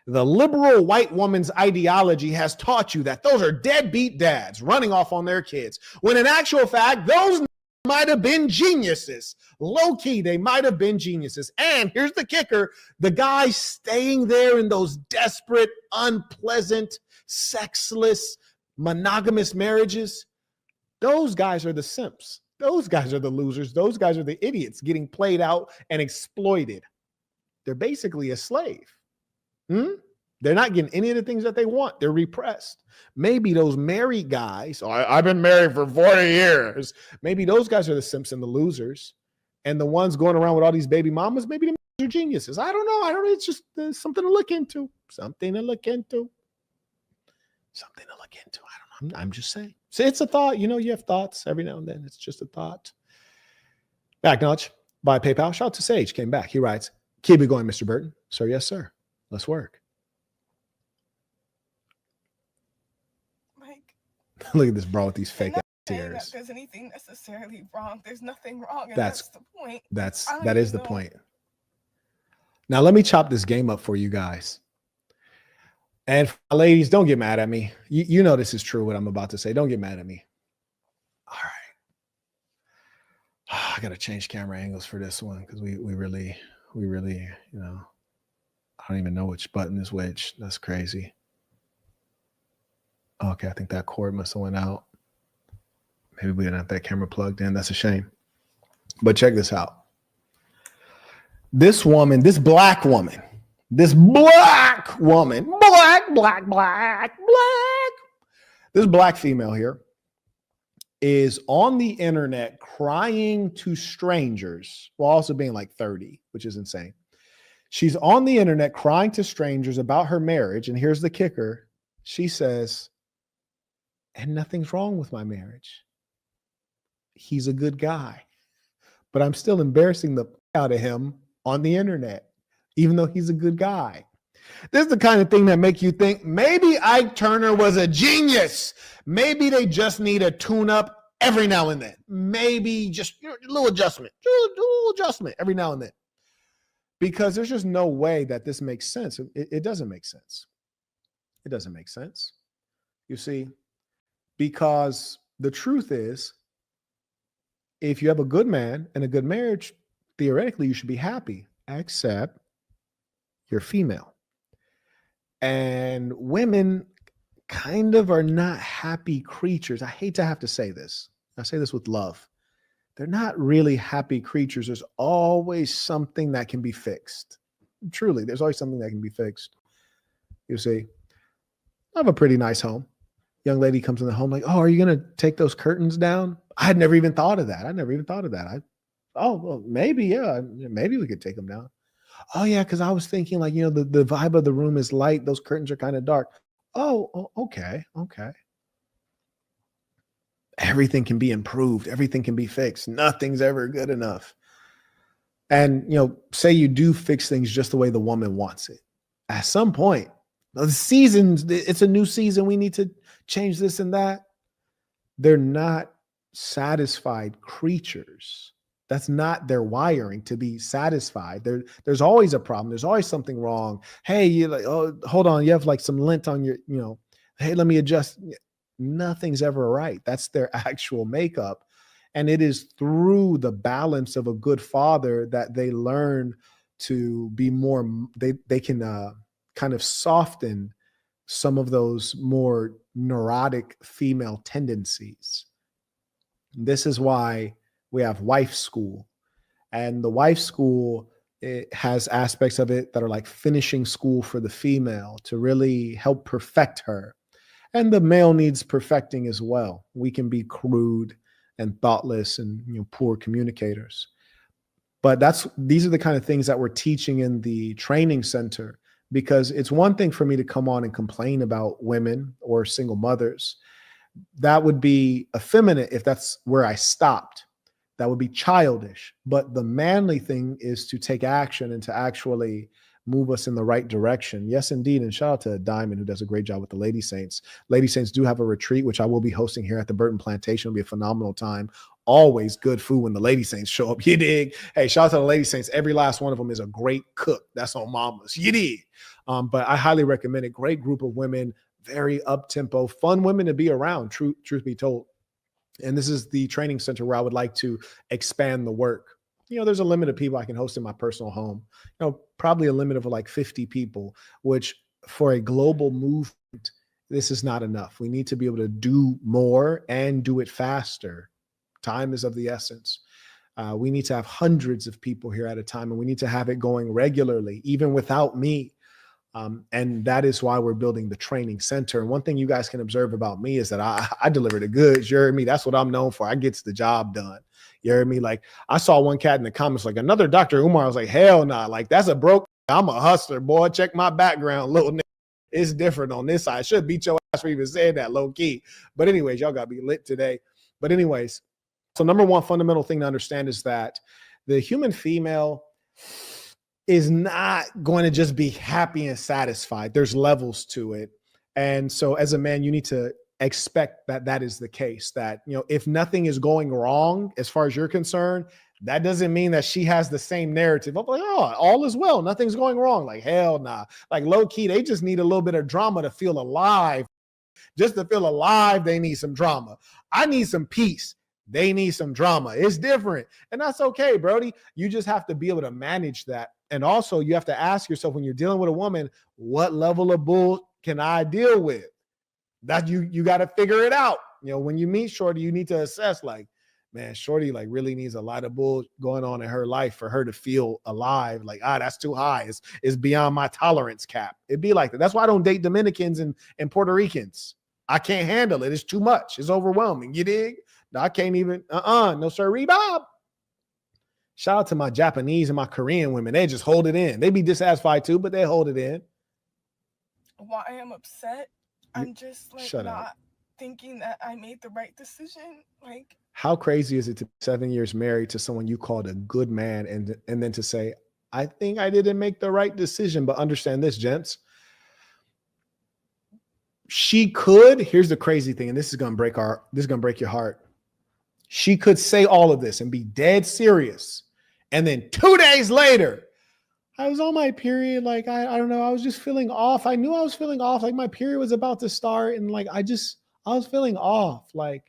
the liberal white woman's ideology has taught you that those are deadbeat dads running off on their kids, when in actual fact, those might have been geniuses. Low key, they might have been geniuses. And here's the kicker. The guys staying there in those desperate, unpleasant, sexless, monogamous marriages, those guys are the simps. Those guys are the losers. Those guys are the idiots getting played out and exploited. They're basically a slave. They're not getting any of the things that they want. They're repressed. Maybe those married guys, I've been married for 40 years. Maybe those guys are the simps and the losers. And the ones going around with all these baby mamas, maybe the are geniuses. I don't know. It's just something to look into. Something to look into. I don't know. I'm just saying. So it's a thought. You have thoughts every now and then. It's just a thought. Back notch by PayPal. Shout out to Sage. Came back. He writes, keep it going, Mr. Burton. Sir, yes, sir. Let's work. Like, look at this bro with these fake tears. That there's anything necessarily wrong. There's nothing wrong. And That's the point. That is the point. Now let me chop this game up for you guys. And ladies, don't get mad at me. You know this is true, what I'm about to say. Don't get mad at me. All right. I got to change camera angles for this one because we really, I don't even know which button is which. That's crazy. Okay, I think that cord must have went out. Maybe we didn't have that camera plugged in. That's a shame. But check this out. This woman, this black woman, this black female here is on the internet crying to strangers while also being like 30, which is insane. She's on the internet crying to strangers about her marriage. And here's the kicker. She says, and nothing's wrong with my marriage. He's a good guy, but I'm still embarrassing the out of him on the internet, even though he's a good guy. This is the kind of thing that make you think maybe Ike Turner was a genius. Maybe they just need a tune up every now and then. Maybe just a little adjustment, every now and then. Because there's just no way that this makes sense. It doesn't make sense. It doesn't make sense. You see, because the truth is, if you have a good man and a good marriage, theoretically, you should be happy, except you're female. And women kind of are not happy creatures. I hate to have to say this. I say this with love. They're not really happy creatures. There's always something that can be fixed. Truly, there's always something that can be fixed. You see, I have a pretty nice home. Young lady comes in the home like, oh, are you going to take those curtains down? I had never even thought of that. Well, maybe, yeah. Maybe we could take them down. Oh, yeah, because I was thinking like, the vibe of the room is light. Those curtains are kind of dark. Oh, okay. Everything can be improved. Everything can be fixed. Nothing's ever good enough. And, say you do fix things just the way the woman wants it. At some point, the seasons, it's a new season. We need to change this and that. They're not satisfied creatures. That's not their wiring to be satisfied. There's always a problem. There's always something wrong. Hey, you like, oh, hold on. You have like some lint on your, hey, let me adjust. Nothing's ever right. That's their actual makeup. And it is through the balance of a good father that they learn to be more, they can kind of soften some of those more neurotic female tendencies. This is why we have wife school. And the wife school, it has aspects of it that are like finishing school for the female to really help perfect her. And the male needs perfecting as well. We can be crude and thoughtless and poor communicators. But these are the kind of things that we're teaching in the training center, because it's one thing for me to come on and complain about women or single mothers. That would be effeminate if that's where I stopped. That would be childish. But the manly thing is to take action and to actually move us in the right direction. Yes, indeed. And shout out to Diamond, who does a great job with the Lady Saints. Lady Saints do have a retreat, which I will be hosting here at the Burton Plantation. It'll be a phenomenal time. Always good food when the Lady Saints show up. You dig? Hey, shout out to the Lady Saints. Every last one of them is a great cook. That's on mamas. You dig? But I highly recommend it. Great group of women, very up-tempo, fun women to be around, truth be told. And this is the training center where I would like to expand the work. There's a limit of people I can host in my personal home, probably a limit of like 50 people, which for a global movement, this is not enough. We need to be able to do more and do it faster. Time is of the essence. We need to have hundreds of people here at a time, and we need to have it going regularly, even without me. And that is why we're building the training center. And one thing you guys can observe about me is that I deliver the goods. You heard me? That's what I'm known for. I gets the job done. You heard me? Like, I saw one cat in the comments, like, another Dr. Umar. I was like, hell nah. Like, that's a broke. I'm a hustler, boy. Check my background, little nigga. It's different on this side. I should beat your ass for even saying that, low key. But anyways, y'all got to be lit today. But anyways, so number one fundamental thing to understand is that the human female is not going to just be happy and satisfied. There's levels to it. And so as a man, you need to expect that is the case, that, if nothing is going wrong, as far as you're concerned, that doesn't mean that she has the same narrative of like, oh, all is well, nothing's going wrong. Like, hell nah. Like, low key, they just need a little bit of drama to feel alive. Just to feel alive, they need some drama. I need some peace. They need some drama. It's different. And that's okay, Brody. You just have to be able to manage that. And also you have to ask yourself, when you're dealing with a woman, what level of bull can I deal with? That you got to figure it out. When you meet Shorty, you need to assess, like, man, Shorty like really needs a lot of bull going on in her life for her to feel alive. Like, that's too high. It's beyond my tolerance cap. It'd be like that. That's why I don't date Dominicans and Puerto Ricans. I can't handle it. It's too much. It's overwhelming. You dig? No, I can't even, no sir, Bob. Shout out to my Japanese and my Korean women. They just hold it in. They be dissatisfied too, but they hold it in. Why I am upset, I'm just like Shut not up. thinking that I made the right decision. Like, how crazy is it to be 7 years married to someone you called a good man, and then to say, I think I didn't make the right decision? But understand this, gents. She could, here's the crazy thing, and this is gonna break your heart. She could say all of this and be dead serious. And then 2 days later, I was on my period. Like, I don't know. I was just feeling off. I knew I was feeling off. Like, my period was about to start. And like, I was feeling off. Like,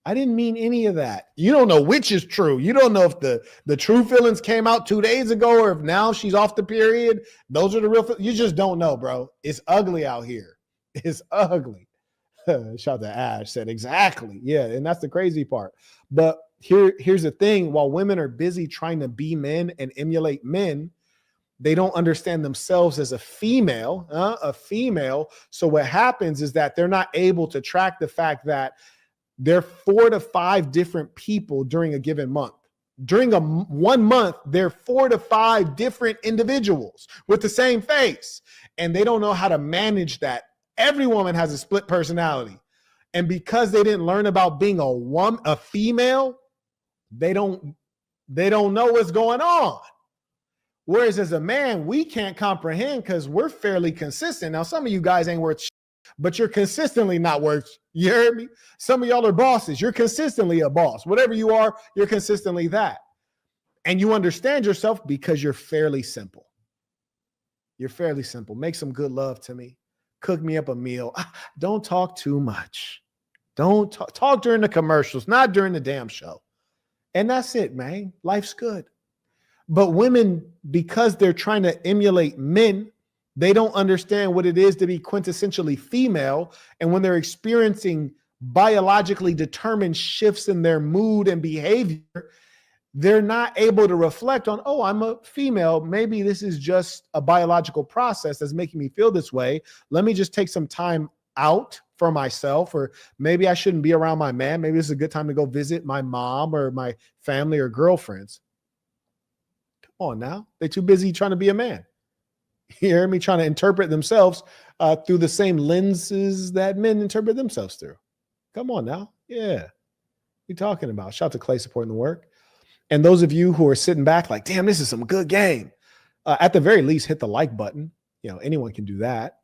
I didn't mean any of that. You don't know which is true. You don't know if the true feelings came out 2 days ago, or if now she's off the period. Those are the real feelings. You just don't know, bro. It's ugly out here. It's ugly. Shout out to Ash, said exactly. Yeah, and that's the crazy part. But here's the thing. While women are busy trying to be men and emulate men, they don't understand themselves as a female. So what happens is that they're not able to track the fact that they're 4 to 5 different people during a given month. During 1 month, they're 4 to 5 different individuals with the same face. And they don't know how to manage that. Every woman has a split personality. And because they didn't learn about being a female, they don't know what's going on. Whereas as a man, we can't comprehend because we're fairly consistent. Now, some of you guys ain't worth shit, but you're consistently not worth shit. You heard me? Some of y'all are bosses. You're consistently a boss. Whatever you are, you're consistently that. And you understand yourself because you're fairly simple. You're fairly simple. Make some good love to me. Cook me up a meal. Don't talk too much. Don't talk during the commercials, not during the damn show. And that's it, man. Life's good. But women, because they're trying to emulate men, they don't understand what it is to be quintessentially female. And when they're experiencing biologically determined shifts in their mood and behavior, they're not able to reflect on, oh, I'm a female. Maybe this is just a biological process that's making me feel this way. Let me just take some time out for myself, or maybe I shouldn't be around my man. Maybe this is a good time to go visit my mom or my family or girlfriends. Come on now. They're too busy trying to be a man. You hear me? Trying to interpret themselves through the same lenses that men interpret themselves through. Come on now. Yeah. What are you talking about? Shout out to Clay supporting the work. And those of you who are sitting back like, damn, this is some good game. At the very least, hit the like button. You know, anyone can do that.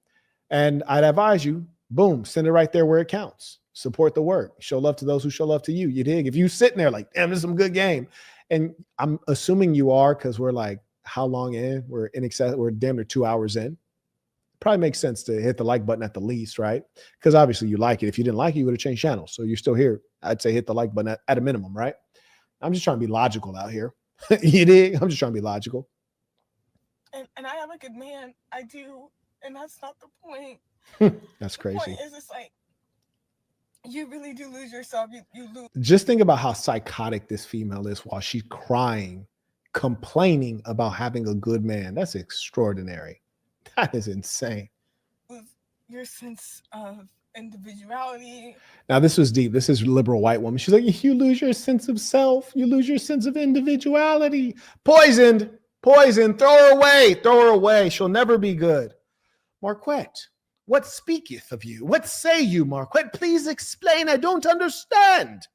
And I'd advise you, boom, send it right there where it counts. Support the work. Show love to those who show love to you. You dig? If you sitting there like, damn, this is some good game. And I'm assuming you are, because we're like, how long in? We're in excess. We're damn near 2 hours in. Probably makes sense to hit the like button at the least, right? Because obviously you like it. If you didn't like it, you would have changed channels. So you're still here. I'd say hit the like button at a minimum, right? I'm just trying to be logical out here. You dig? I'm just trying to be logical. And I am a good man. I do. And that's not the point. That's crazy. The point is, it's like, you really do lose yourself. You lose. Just think about how psychotic this female is while she's crying, complaining about having a good man. That's extraordinary. That is insane. Your sense of individuality. Now, this was deep. This is a liberal white woman. She's like, you lose your sense of self. You lose your sense of individuality. Poisoned. Poison. Throw her away. Throw her away. She'll never be good. Marquett, what speaketh of you? What say you, Marquett? Please explain. I don't understand.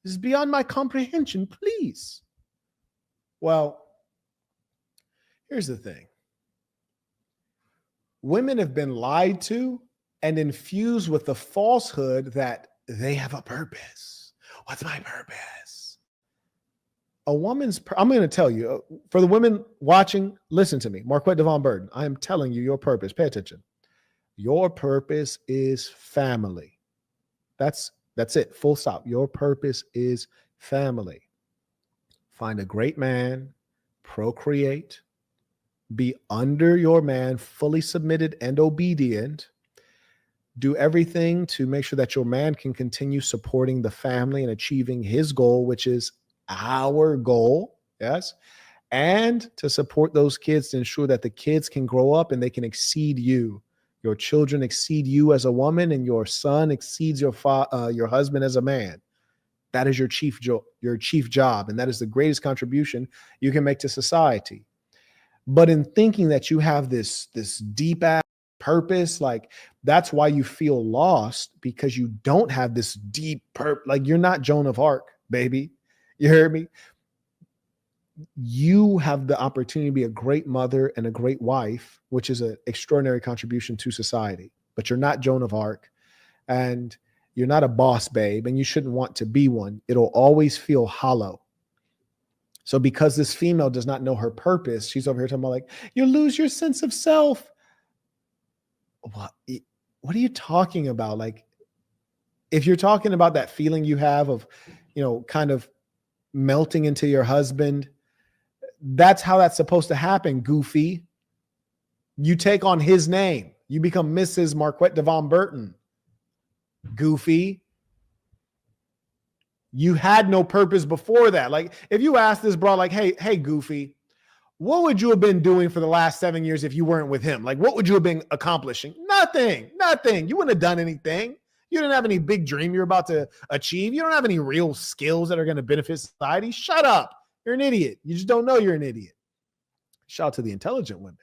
This is beyond my comprehension. Please. Well, here's the thing. Women have been lied to and infused with the falsehood that they have a purpose. What's my purpose? A woman's, I'm going to tell you, for the women watching, listen to me. Marquette Devon Burden, I am telling you your purpose. Pay attention. Your purpose is family. That's it. Full stop. Your purpose is family. Find a great man, procreate, be under your man, fully submitted and obedient. Do everything to make sure that your man can continue supporting the family and achieving his goal, which is our goal. Yes. And to support those kids to ensure that the kids can grow up and they can exceed you. Your children exceed you as a woman, and your son exceeds your husband as a man. That is your chief job. And that is the greatest contribution you can make to society. But in thinking that you have this deep ass purpose, like that's why you feel lost, because you don't have this deep purpose. Like you're not Joan of Arc, baby. You heard me? You have the opportunity to be a great mother and a great wife, which is an extraordinary contribution to society. But you're not Joan of Arc, and you're not a boss babe, and you shouldn't want to be one. It'll always feel hollow. So because this female does not know her purpose, she's over here talking about like, you lose your sense of self. What are you talking about? Like, if you're talking about that feeling you have of, kind of melting into your husband, that's how that's supposed to happen, goofy. You take on his name. You become Mrs. Marquette Devon Burton. Goofy. You had no purpose before that. Like, if you ask this bro, like, hey, Goofy, what would you have been doing for the last 7 years if you weren't with him? Like, what would you have been accomplishing? Nothing. You wouldn't have done anything. You didn't have any big dream you're about to achieve. You don't have any real skills that are going to benefit society. Shut up. You're an idiot. You just don't know you're an idiot. Shout out to the intelligent women.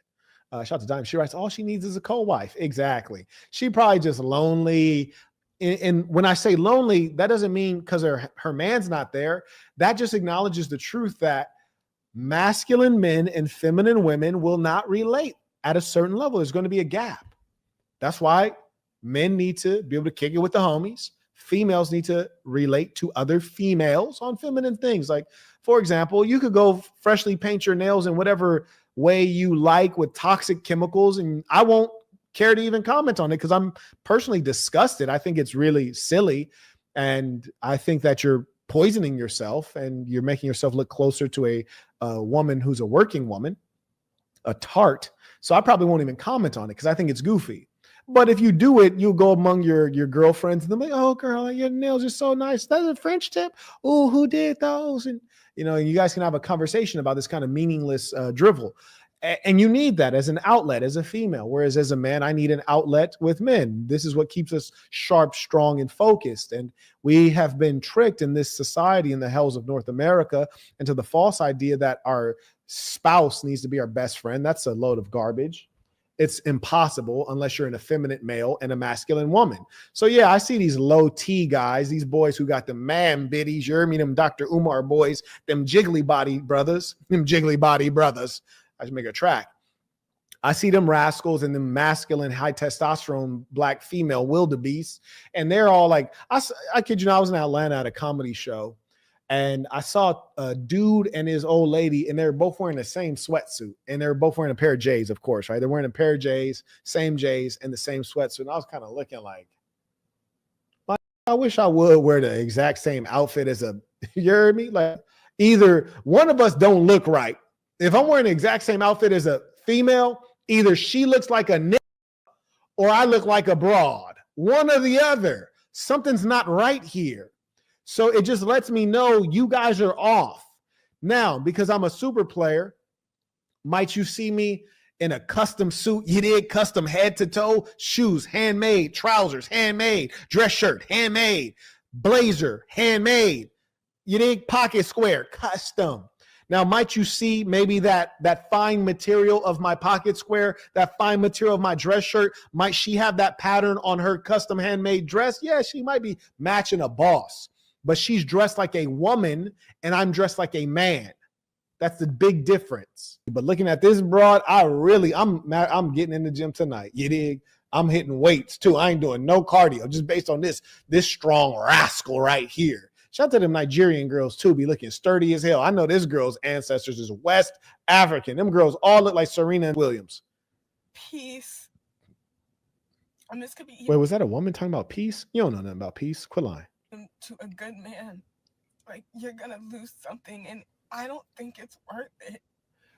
Shout out to Dime. She writes, all she needs is a co-wife. Exactly. She probably just lonely. And when I say lonely, that doesn't mean because her man's not there. That just acknowledges the truth that masculine men and feminine women will not relate at a certain level. There's going to be a gap. That's why men need to be able to kick it with the homies. females need to relate to other females on feminine things. Like, for example, you could go freshly paint your nails in whatever way you like with toxic chemicals, and I won't care to even comment on it because I'm personally disgusted. I think it's really silly, and I think that you're poisoning yourself and you're making yourself look closer to a woman who's a working woman, a tart. So I probably won't even comment on it because I think it's goofy. But if you do it, you'll go among your girlfriends and they're like, oh, girl, your nails are so nice. That's a French tip. Oh, who did those? And, you guys can have a conversation about this kind of meaningless drivel. And you need that as an outlet as a female. Whereas as a man, I need an outlet with men. This is what keeps us sharp, strong, and focused. And we have been tricked in this society in the hells of North America into the false idea that our spouse needs to be our best friend. That's a load of garbage. It's impossible unless you're an effeminate male and a masculine woman. So yeah, I see these low T guys, these boys who got the man biddies. You heard me, them Dr. Umar boys, them jiggly body brothers. I should make a track. I see them rascals and them masculine, high testosterone, black female wildebeests. And they're all like, I kid you not, I was in Atlanta at a comedy show. And I saw a dude and his old lady, and they're both wearing the same sweatsuit. And they're both wearing a pair of J's, of course, right? They're wearing a pair of J's, same J's, and the same sweatsuit. And I was kind of looking like, I wish I would wear the exact same outfit as you heard me? Like, either one of us don't look right. If I'm wearing the exact same outfit as a female, either she looks like a nigga or I look like a broad. One or the other. Something's not right here. So it just lets me know you guys are off. Now, because I'm a super player, might you see me in a custom suit? You did custom head to toe, shoes, handmade, trousers, handmade, dress shirt, handmade, blazer, handmade. You did pocket square, custom. Now, might you see maybe that fine material of my pocket square, that fine material of my dress shirt? Might she have that pattern on her custom handmade dress? Yeah, she might be matching a boss. But she's dressed like a woman and I'm dressed like a man. That's the big difference. But looking at this broad, I'm getting in the gym tonight. You dig? I'm hitting weights too. I ain't doing no cardio just based on this strong rascal right here. Shout out to them Nigerian girls too, be looking sturdy as hell. I know this girl's ancestors is West African. Them girls all look like Serena Williams. Peace. And this could be Wait, was that a woman talking about peace? You don't know nothing about peace. Quit lying. To a good man, like, you're gonna lose something, and I don't think it's worth it.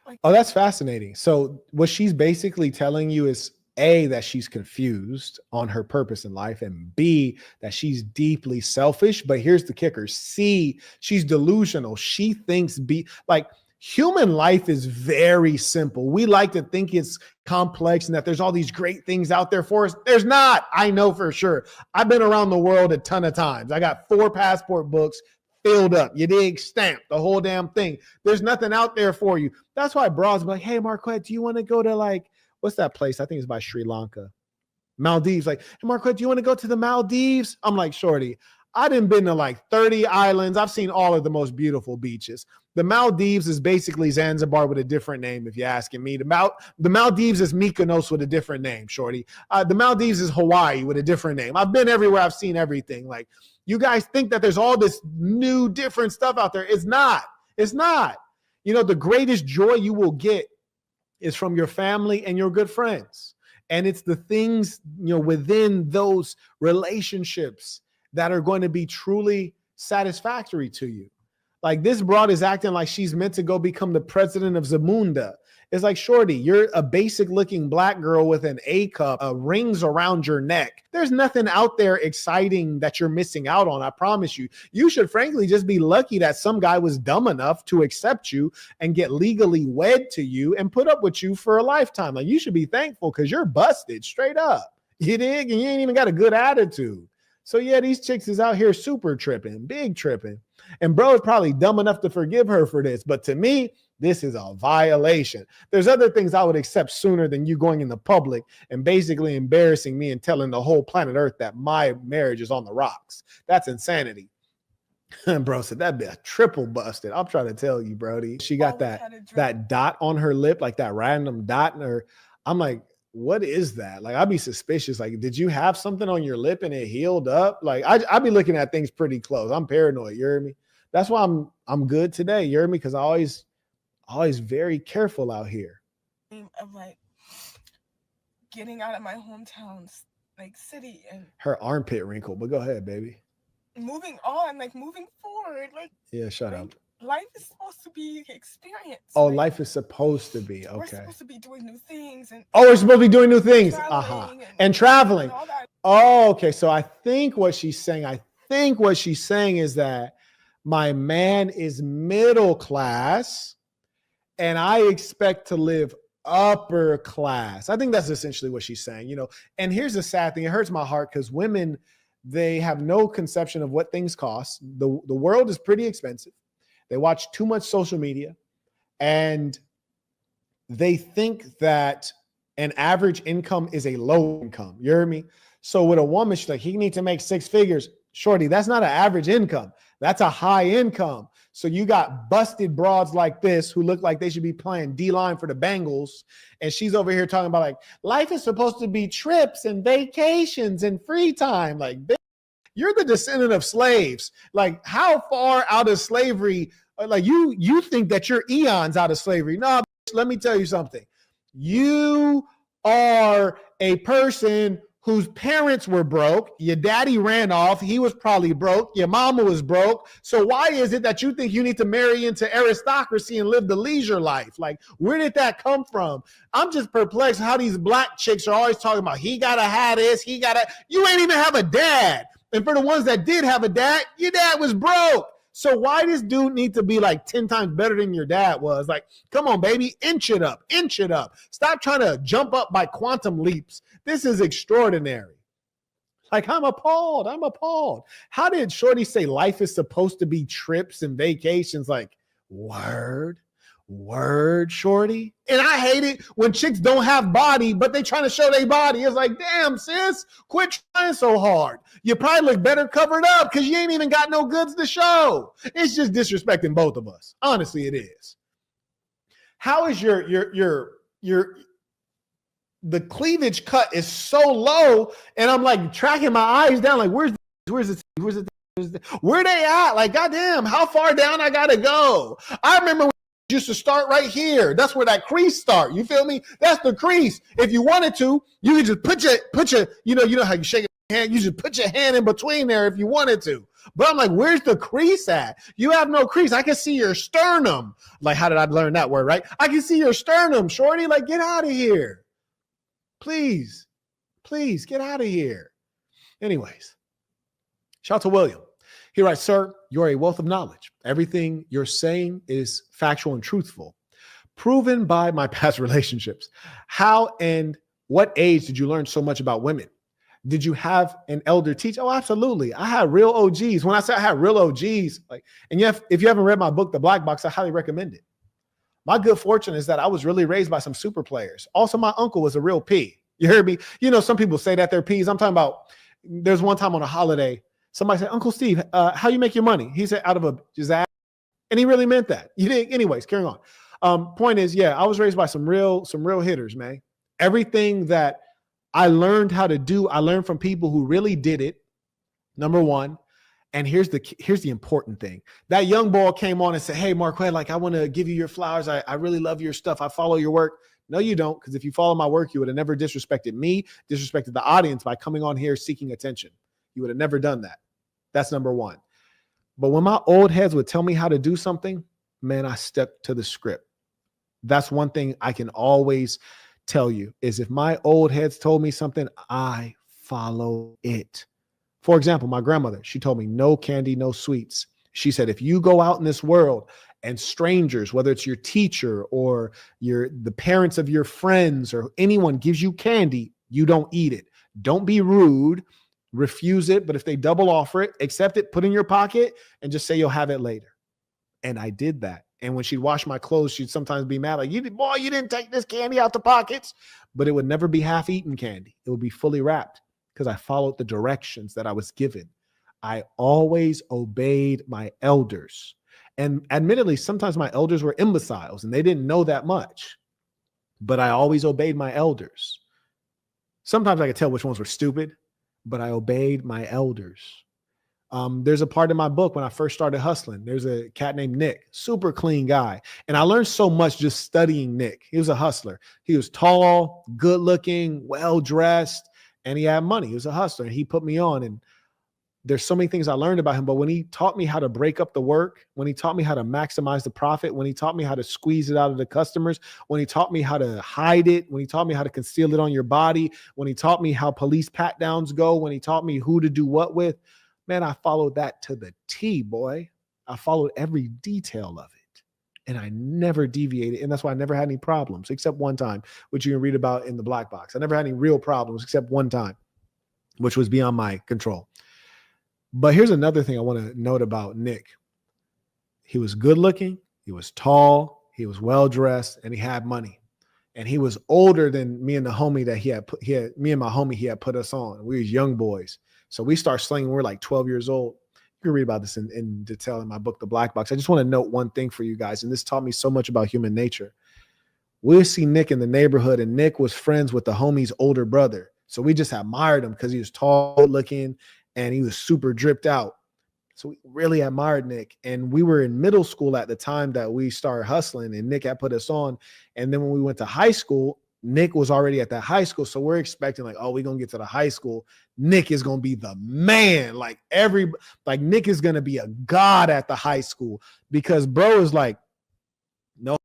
Like, oh, that's fascinating. So what she's basically telling you is A, that she's confused on her purpose in life, and B, that she's deeply selfish. But here's the kicker. C, she's delusional. She thinks human life is very simple. We like to think it's complex and that there's all these great things out there for us. There's not. I know for sure. I've been around the world a ton of times. I got 4 passport books filled up. You dig? Stamped, the whole damn thing. There's nothing out there for you. That's why bras be like, hey, Marquett, do you want to go to what's that place? I think it's by Sri Lanka. Maldives. Like, hey, Marquett, do you want to go to the Maldives? I'm like, shorty, I done been to 30 islands. I've seen all of the most beautiful beaches. The Maldives is basically Zanzibar with a different name, if you're asking me. The Maldives is Mykonos with a different name, shorty. The Maldives is Hawaii with a different name. I've been everywhere. I've seen everything. Like, you guys think that there's all this new, different stuff out there. It's not. It's not. The greatest joy you will get is from your family and your good friends. And it's the things, within those relationships that are going to be truly satisfactory to you. Like, this broad is acting like she's meant to go become the president of Zamunda. It's like, shorty, you're a basic looking black girl with an A cup, rings around your neck. There's nothing out there exciting that you're missing out on. I promise you. You should frankly just be lucky that some guy was dumb enough to accept you and get legally wed to you and put up with you for a lifetime. Like, you should be thankful because you're busted straight up. You dig? And you ain't even got a good attitude. So yeah, these chicks is out here super tripping, big tripping. And bro is probably dumb enough to forgive her for this. But to me, this is a violation. There's other things I would accept sooner than you going in the public and basically embarrassing me and telling the whole planet Earth that my marriage is on the rocks. That's insanity. Bro said that'd be a triple busted. I'm trying to tell you, Brody. She got that dot on her lip, like that random dot in her. I'm like, what is that? Like, I'd be suspicious. Like, did you have something on your lip and it healed up? Like, I'd be looking at things pretty close. I'm paranoid. You hear me? That's why I'm good today. You hear me? Because I always very careful out here. Of like getting out of my hometown, like city, and Her armpit wrinkle, but go ahead, baby. moving on, like moving forward. Like, Yeah, shut like, up. life is supposed to be experienced. Oh, like, life is supposed to be. We're Okay. supposed to be doing new things. And Oh, we're supposed to be doing new things. traveling And traveling. and all that. Oh, okay. So I think what she's saying is that my man is middle class and I expect to live upper class. I think that's essentially what she's saying, you know. And here's the sad thing. It hurts my heart because women, they have no conception of what things cost. The world is pretty expensive. They watch too much social media and they think that an average income is a low income. You hear me? So with a woman, she's like, he needs to make 6 figures. Shorty, that's not an average income. That's a high income. So you got busted broads like this who look like they should be playing D-line for the Bengals. And she's over here talking about like, life is supposed to be trips and vacations and free time. Like, you're the descendant of slaves. Like, how far out of slavery? Like, you think that you're eons out of slavery. No, let me tell you something. You are a person whose parents were broke. Your daddy ran off. He was probably broke. Your mama was broke. So why is it that you think you need to marry into aristocracy and live the leisure life? Like, where did that come from? I'm just perplexed how these black chicks are always talking about, he got to have this, you ain't even have a dad. And for the ones that did have a dad, your dad was broke. So why does dude need to be like 10 times better than your dad was? Like, come on, baby, inch it up. Stop trying to jump up by quantum leaps. This is extraordinary. Like, I'm appalled. How did Shorty say life is supposed to be trips and vacations? Like, word, Shorty. And I hate it when chicks don't have body, but they trying to show their body. It's like, damn, sis, quit trying so hard. You probably look better covered up because you ain't even got no goods to show. It's just disrespecting both of us. Honestly, it is. How is the cleavage cut is so low, and I'm like tracking my eyes down, like, where's where they at? Like, goddamn, how far down I gotta go? I remember when I used to start right here. That's where that crease start. You feel me? That's the crease. If you wanted to, you could just put your, you know how you shake your hand. You just put your hand in between there if you wanted to. But I'm like, where's the crease at? You have no crease. I can see your sternum. Like, how did I learn that word, right? I can see your sternum, Shorty. Like, get out of here. Please, get out of here. Anyways, shout out to William. He writes, sir, you're a wealth of knowledge. Everything you're saying is factual and truthful, proven by my past relationships. How and what age did you learn so much about women? Did you have an elder teach? Oh, absolutely. I had real OGs. When I say I had real OGs, like, and if you haven't read my book, The Black Box, I highly recommend it. My good fortune is that I was really raised by some super players. Also, my uncle was a real P. You heard me? You know, some people say that they're P's. I'm talking about, there's one time on a holiday, somebody said, Uncle Steve, how you make your money? He said, out of his ass. And he really meant that. You didn't. Anyways, carrying on. Point is, yeah, I was raised by some real hitters, man. Everything that I learned how to do, I learned from people who really did it. Number one. And here's the important thing. That young boy came on and said, hey, Marquett, like, I want to give you your flowers. I really love your stuff. I follow your work. No, you don't. Because if you follow my work, you would have never disrespected me, disrespected the audience by coming on here seeking attention. You would have never done that. That's number one. But when my old heads would tell me how to do something, man, I stuck to the script. That's one thing I can always tell you is if my old heads told me something, I follow it. For example, my grandmother, she told me no candy, no sweets. She said, if you go out in this world and strangers, whether it's your teacher or the parents of your friends or anyone gives you candy, you don't eat it. Don't be rude, refuse it. But if they double offer it, accept it, put it in your pocket and just say you'll have it later. And I did that. And when she'd wash my clothes, she'd sometimes be mad, like, you didn't take this candy out the pockets. But it would never be half-eaten candy. It would be fully wrapped. Because I followed the directions that I was given. I always obeyed my elders. And admittedly, sometimes my elders were imbeciles and they didn't know that much. But I always obeyed my elders. Sometimes I could tell which ones were stupid, but I obeyed my elders. There's a part in my book when I first started hustling. There's a cat named Nick, super clean guy. And I learned so much just studying Nick. He was a hustler. He was tall, good looking, well-dressed, and he had money. He was a hustler. And he put me on. And there's so many things I learned about him. But when he taught me how to break up the work, when he taught me how to maximize the profit, when he taught me how to squeeze it out of the customers, when he taught me how to hide it, when he taught me how to conceal it on your body, when he taught me how police pat downs go, when he taught me who to do what with, man, I followed that to the T, boy. I followed every detail of it. And I never deviated. And that's why I never had any problems, except one time, which you can read about in the black box. I never had any real problems except one time, which was beyond my control. But here's another thing I want to note about Nick. He was good looking. He was tall. He was well-dressed, and he had money. And he was older than me and the homie that me and my homie he had put us on. We was young boys. So we start slinging. We're like 12 years old. You can read about this in detail in my book, The Black Box. I just want to note one thing for you guys, and this taught me so much about human nature. We'll see Nick in the neighborhood, and Nick was friends with the homie's older brother. So we just admired him because he was tall looking and he was super dripped out. So we really admired Nick. And we were in middle school at the time that we started hustling, and Nick had put us on. And then when we went to high school, Nick was already at that high school. So we're expecting like, oh, we're going to get to the high school. Nick is going to be the man. Like Nick is going to be a god at the high school because bro is like, no,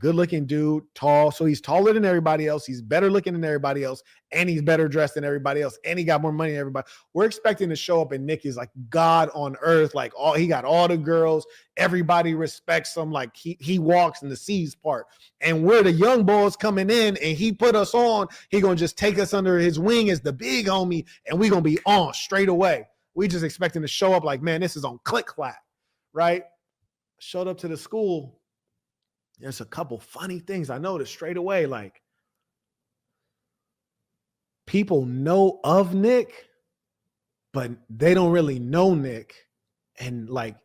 good looking dude, tall. So he's taller than everybody else. He's better looking than everybody else. And he's better dressed than everybody else. And he got more money than everybody. We're expecting to show up and Nick is like God on earth. Like he got all the girls. Everybody respects him. Like he walks in the seas part. And we're the young boys coming in and he put us on. He going to just take us under his wing as the big homie. And we going to be on straight away. We just expecting to show up like, man, this is on click clack, right? Showed up to the school. There's a couple funny things I noticed straight away. Like people know of Nick, but they don't really know Nick. And like,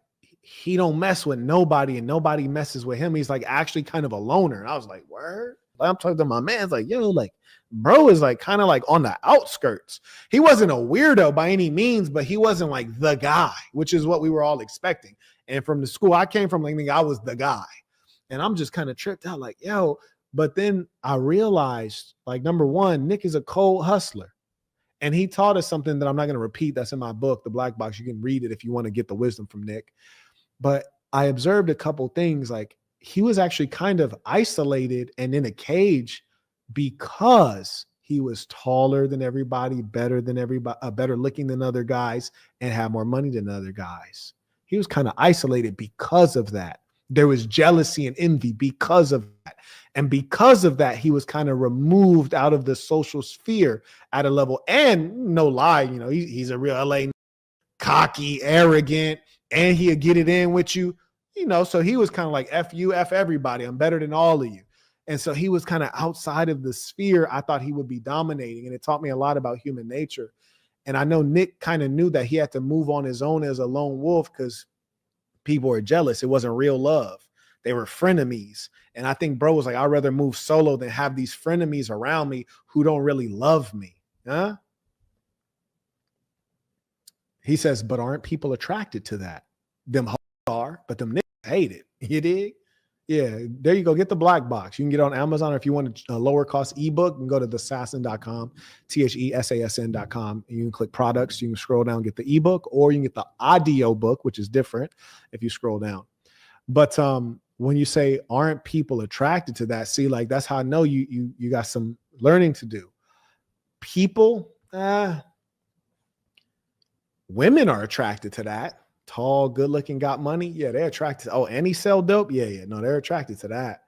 he don't mess with nobody and nobody messes with him. He's like actually kind of a loner. And I was like, word? I'm talking to my man's like, yo, like bro is like kind of like on the outskirts. He wasn't a weirdo by any means, but he wasn't like the guy, which is what we were all expecting. And from the school I came from, like I was the guy. And I'm just kind of tripped out like, yo, but then I realized like, number one, Nick is a cold hustler. And he taught us something that I'm not going to repeat. That's in my book, The Black Box. You can read it if you want to get the wisdom from Nick. But I observed a couple things. Like he was actually kind of isolated and in a cage because he was taller than everybody, better than everybody, better looking than other guys, and had more money than other guys. He was kind of isolated because of that. There was jealousy and envy because of that. And because of that, he was kind of removed out of the social sphere at a level. And no lie, you know, he's a real LA cocky, arrogant, and he'll get it in with you, you know. So he was kind of like, F you, F everybody. I'm better than all of you. And so he was kind of outside of the sphere I thought he would be dominating. And it taught me a lot about human nature. And I know Nick kind of knew that he had to move on his own as a lone wolf because people were jealous. It wasn't real love. They were frenemies. And I think bro was like, I'd rather move solo than have these frenemies around me who don't really love me. Huh? He says, but aren't people attracted to that? Them are, but them niggas hate it. You dig? Yeah, there you go. Get The Black Box. You can get it on Amazon, or if you want a lower cost ebook, you can go to thesassin.com, thesasn.com. You can click products. You can scroll down, get the ebook, or you can get the audio book, which is different if you scroll down. But when you say, aren't people attracted to that? See, like that's how I know you got some learning to do. People, women are attracted to that. Tall, good looking, got money. Yeah, they're attracted. Oh, and he sell dope. Yeah. No, they're attracted to that.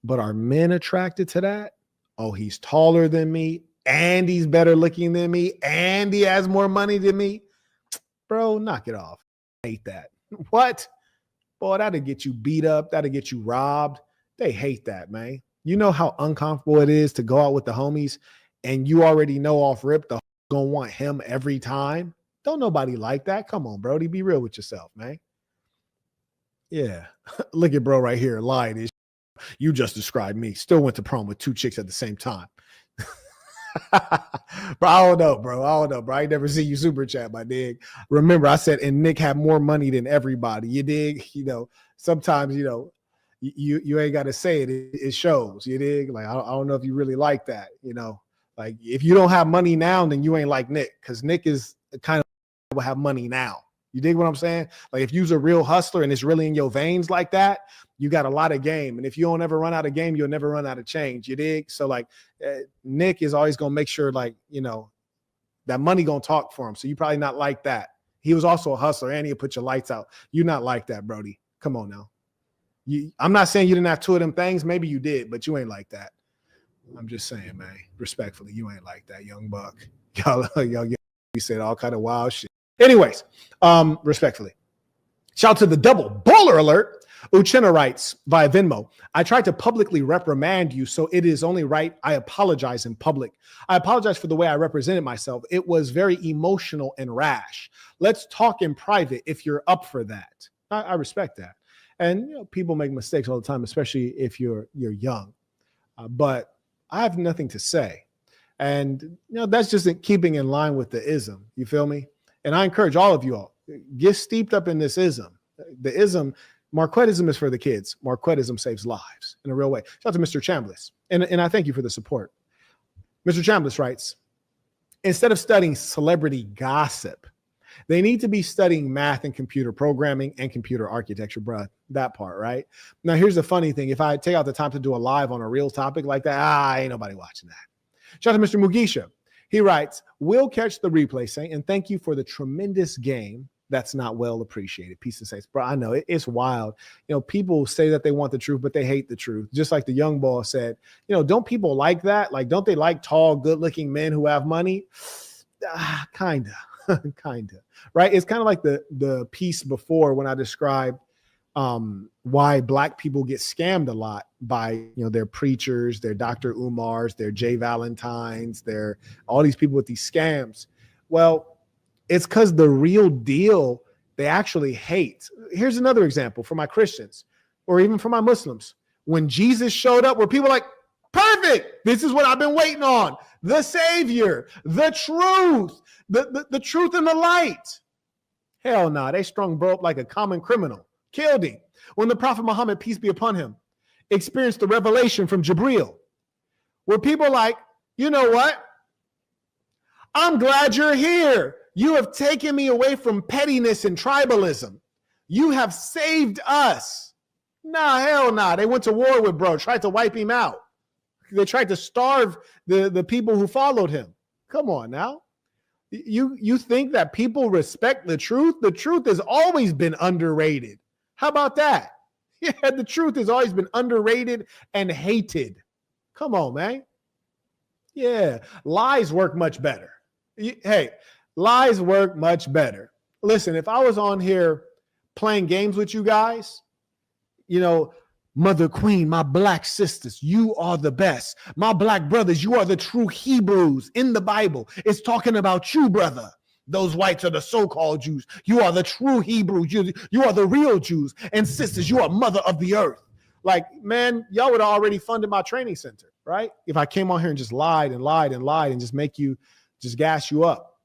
But are men attracted to that? Oh, he's taller than me, and he's better looking than me, and he has more money than me. Bro, knock it off. I hate that. What? Boy, that'll get you beat up. That'll get you robbed. They hate that, man. You know how uncomfortable it is to go out with the homies, and you already know off rip the gonna want him every time. Don't nobody like that. Come on, Brody. Be real with yourself, man. Yeah. Look at bro right here. Lying. You just described me. Still went to prom with two chicks at the same time. Bro, I don't know, bro. I don't know, bro. I ain't never see you super chat, my dig. Remember, I said, and Nick had more money than everybody. You dig? You know, sometimes, you know, you ain't got to say it. It shows. You dig? Like, I don't know if you really like that. You know, like if you don't have money now, then you ain't like Nick, because Nick is kind of will have money now. You dig what I'm saying? Like if you're a real hustler and it's really in your veins like that, you got a lot of game. And if you don't ever run out of game, you'll never run out of change. You dig? So like Nick is always going to make sure like, you know, that money going to talk for him. So you probably not like that. He was also a hustler and he'll put your lights out. You're not like that, Brody. Come on now. I'm not saying you didn't have two of them things. Maybe you did, but you ain't like that. I'm just saying, man, respectfully, you ain't like that, young buck. Y'all, you said all kind of wild shit. Anyways, respectfully, shout out to the double baller alert. Uchenna writes via Venmo, I tried to publicly reprimand you, so it is only right I apologize in public. I apologize for the way I represented myself. It was very emotional and rash. Let's talk in private if you're up for that. I respect that. And you know, people make mistakes all the time, especially if you're young. But I have nothing to say. And you know, that's just in keeping in line with the ism. You feel me? And I encourage all of you all, get steeped up in this ism. The ism, Marquettism is for the kids. Marquettism saves lives in a real way. Shout out to Mr. Chambliss. And I thank you for the support. Mr. Chambliss writes, instead of studying celebrity gossip, they need to be studying math and computer programming and computer architecture, bruh. That part, right? Now, here's the funny thing. If I take out the time to do a live on a real topic like that, ain't nobody watching that. Shout out to Mr. Mugisha. He writes, we'll catch the replay, Saint, and thank you for the tremendous game. That's not well appreciated. Peace and saints. Bro, I know it's wild. You know, people say that they want the truth, but they hate the truth. Just like the young boy said, you know, don't people like that? Like, don't they like tall, good-looking men who have money? Kinda, right? It's kind of like the piece before when I described why Black people get scammed a lot by, you know, their preachers, their Dr. Umars, their Jay Valentines, their all these people with these scams. Well, it's because the real deal they actually hate. Here's another example for my Christians or even for my Muslims. When Jesus showed up, where people like, perfect, this is what I've been waiting on. The Savior, the truth, the truth and the light. Hell no, they strung bro up like a common criminal. Killed him. When the Prophet Muhammad, peace be upon him, experienced the revelation from Jibreel, where people like, you know what? I'm glad you're here. You have taken me away from pettiness and tribalism. You have saved us. Nah, hell nah. They went to war with bro, tried to wipe him out. They tried to starve the people who followed him. Come on now. You think that people respect the truth? The truth has always been underrated. How about that? Yeah, the truth has always been underrated and hated. Come on, man. Yeah, lies work much better. Hey, lies work much better. Listen, if I was on here playing games with you guys, you know, Mother Queen, my Black sisters, you are the best. My Black brothers, you are the true Hebrews in the Bible. It's talking about you, brother. Those whites are the so-called Jews. You are the true Hebrews. You are the real Jews. And sisters, you are mother of the earth. Like, man, y'all would have already funded my training center, right? If I came on here and just lied and just make you, just gas you up.